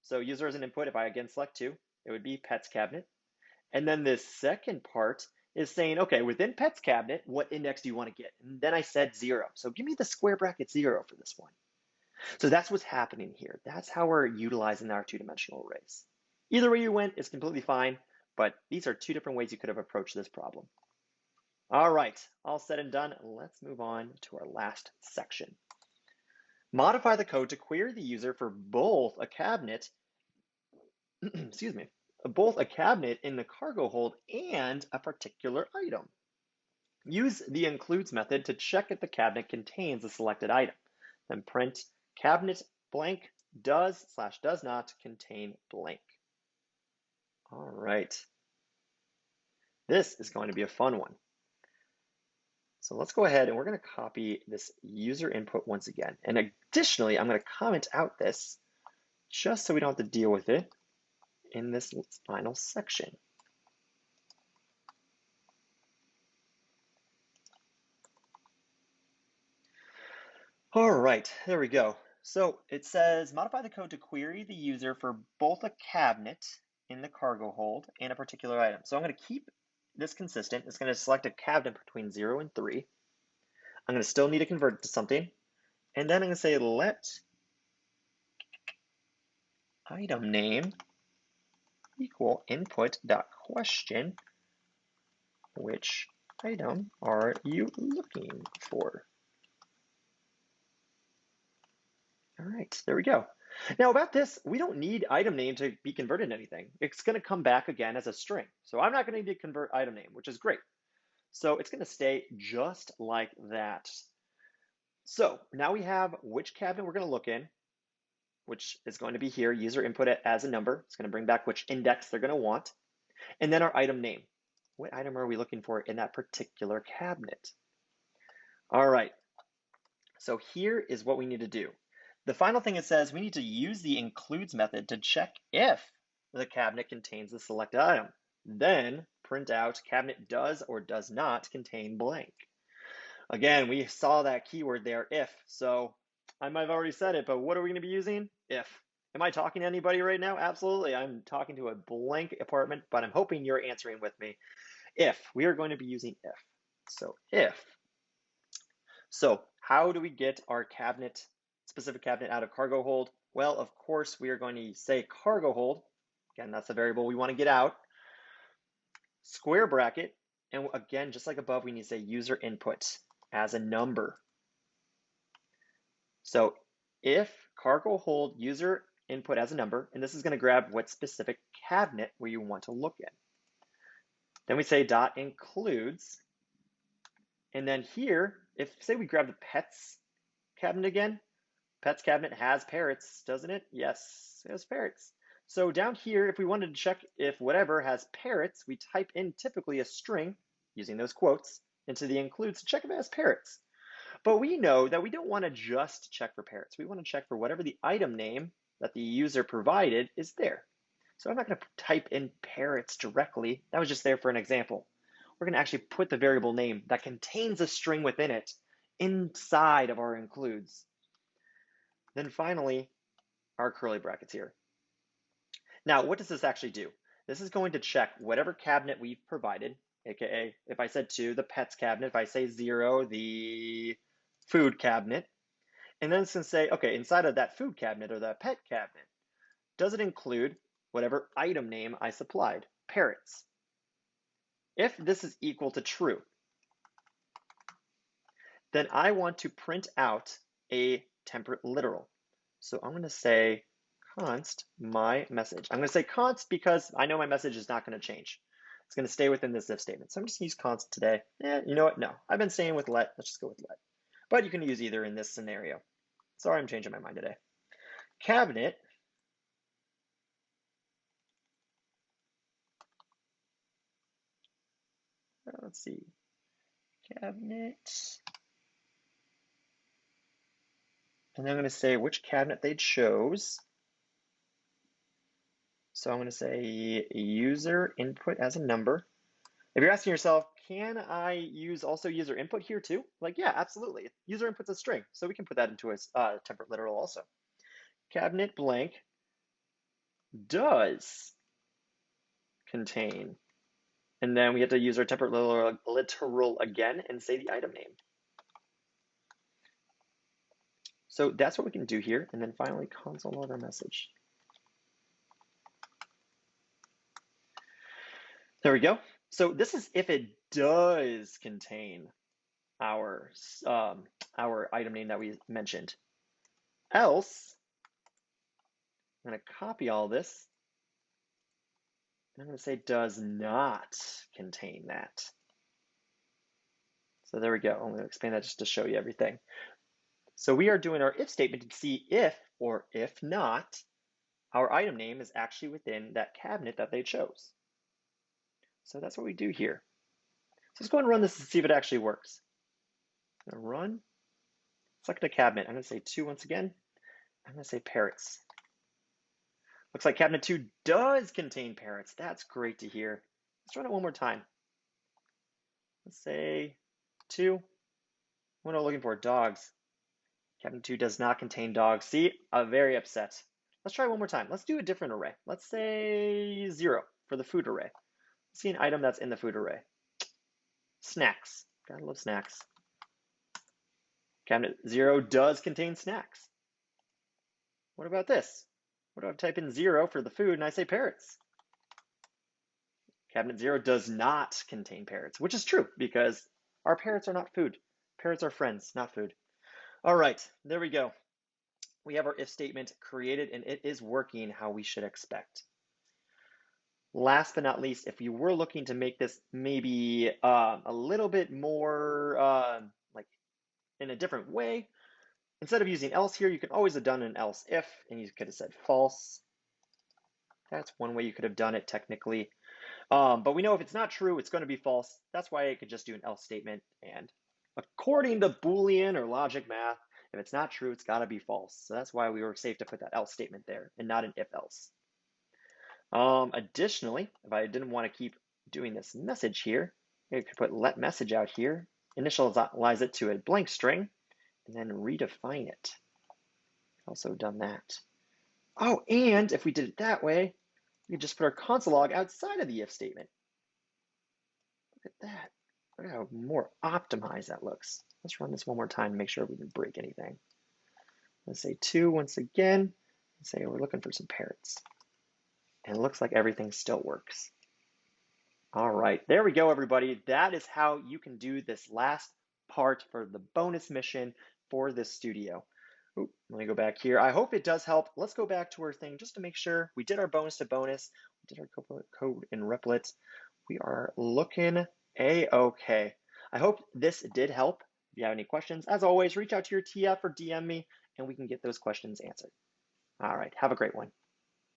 So user as an input, if I again select 2, it would be pets cabinet. And then this second part is saying, okay, within pets cabinet, what index do you want to get? And then I said 0. So give me the square bracket 0 for this one. So that's what's happening here. That's how we're utilizing our 2-dimensional arrays. Either way you went is completely fine, but these are 2 different ways you could have approached this problem. All right, all said and done, let's move on to our last section. Modify the code to query the user for both a cabinet, excuse me, both a cabinet in the cargo hold and a particular item. Use the includes method to check if the cabinet contains the selected item. Then print cabinet blank does/does not contain blank. All right. This is going to be a fun one. So let's go ahead and we're going to copy this user input once again. And additionally, I'm going to comment out this just so we don't have to deal with it in this final section. All right, there we go. So it says modify the code to query the user for both a cabinet in the cargo hold and a particular item. So I'm going to keep this consistent. It's going to select a cabinet between 0 and 3. I'm going to still need to convert it to something. And then I'm going to say let item name equal input.question. Which item are you looking for? All right, there we go. Now about this, we don't need item name to be converted to anything. It's going to come back again as a string. So I'm not going to need to convert item name, which is great. So it's going to stay just like that. So now we have which cabinet we're going to look in, which is going to be here. User input it as a number. It's going to bring back which index they're going to want. And then our item name. What item are we looking for in that particular cabinet? All right. So here is what we need to do. The final thing it says we need to use the includes method to check if the cabinet contains the selected item. Then print out cabinet does or does not contain blank. Again, we saw that keyword there, if. So I might have already said it, but what are we going to be using? If. Am I talking to anybody right now? Absolutely. I'm talking to a blank apartment, but I'm hoping you're answering with me. If. We are going to be using if. So if. So how do we get our cabinet, specific cabinet out of cargo hold? Well, of course, we are going to say cargo hold. Again, that's the variable we want to get out. Square bracket. And again, just like above, we need to say user input as a number. So if cargo hold user input as a number, and this is going to grab what specific cabinet where you want to look in. Then we say dot includes. And then here, if say we grab the pets cabinet again, pets cabinet has parrots, doesn't it? Yes, it has parrots. So down here, if we wanted to check if whatever has parrots, we type in typically a string using those quotes into the includes to check if it has parrots. But we know that we don't want to just check for parrots. We want to check for whatever the item name that the user provided is there. So I'm not going to type in parrots directly. That was just there for an example. We're going to actually put the variable name that contains a string within it inside of our includes. Then finally, our curly brackets here. Now, what does this actually do? This is going to check whatever cabinet we've provided AKA if I said 2, the pets cabinet. If I say 0, the food cabinet. And then it's going to say, okay, inside of that food cabinet or that pet cabinet, does it include whatever item name I supplied, parrots? If this is equal to true, then I want to print out a temperate literal. So I'm going to say const my message. I'm going to say const because I know my message is not going to change. It's going to stay within this if statement. So I'm just going to use const today. You know what? No, I've been staying with let. Let's just go with let. But you can use either in this scenario. Sorry, I'm changing my mind today. Cabinet. Let's see. Cabinet. And I'm going to say which cabinet they chose. So I'm going to say user input as a number. If you're asking yourself, can I use also user input here too? Like, yeah, absolutely. User input's a string, so we can put that into a temperate literal also. Cabinet blank does contain. And then we have to use our temperate literal again and say the item name. So that's what we can do here. And then finally console log our message. There we go. So this is if it does contain our item name that we mentioned. Else, I'm going to copy all this. And I'm going to say does not contain that. So there we go. I'm going to expand that just to show you everything. So we are doing our if statement to see if or if not our item name is actually within that cabinet that they chose. So that's what we do here. So let's go and run this to see if it actually works. I'm going to run, select a cabinet. I'm going to say 2 once again. I'm going to say parrots. Looks like cabinet 2 does contain parrots. That's great to hear. Let's run it one more time. Let's say 2. What am I looking for? Dogs. Cabinet 2 does not contain dogs. See, I'm very upset. Let's try one more time. Let's do a different array. Let's say 0 for the food array. Let's see an item that's in the food array. Snacks. Gotta love snacks. Cabinet 0 does contain snacks. What about this? What if I type in 0 for the food and I say parrots? Cabinet 0 does not contain parrots, which is true because our parrots are not food. Parrots are friends, not food. All right, there we go. We have our if statement created and it is working how we should expect. Last but not least, if you were looking to make this maybe a little bit more like in a different way, instead of using else here, you can always have done an else if, and you could have said false. That's one way you could have done it technically. But we know if it's not true, it's going to be false. That's why I could just do an else statement. And according to Boolean or logic math, if it's not true, it's got to be false. So that's why we were safe to put that else statement there and not an if else. Additionally, if I didn't want to keep doing this message here, I could put let message out here, initialize it to a blank string, and then redefine it. Also done that. Oh, and if we did it that way, we could just put our console log outside of the if statement. Look at that. Look at how more optimized that looks. Let's run this one more time and make sure we didn't break anything. Let's say 2 once again. Let's say we're looking for some parrots. And it looks like everything still works. All right, there we go, everybody. That is how you can do this last part for the bonus mission for this studio. Ooh, let me go back here. I hope it does help. Let's go back to our thing just to make sure we did our bonus to bonus. We did our code in Replit. We are looking a-okay. I hope this did help. If you have any questions, as always, reach out to your TF or DM me and we can get those questions answered. All right, have a great one.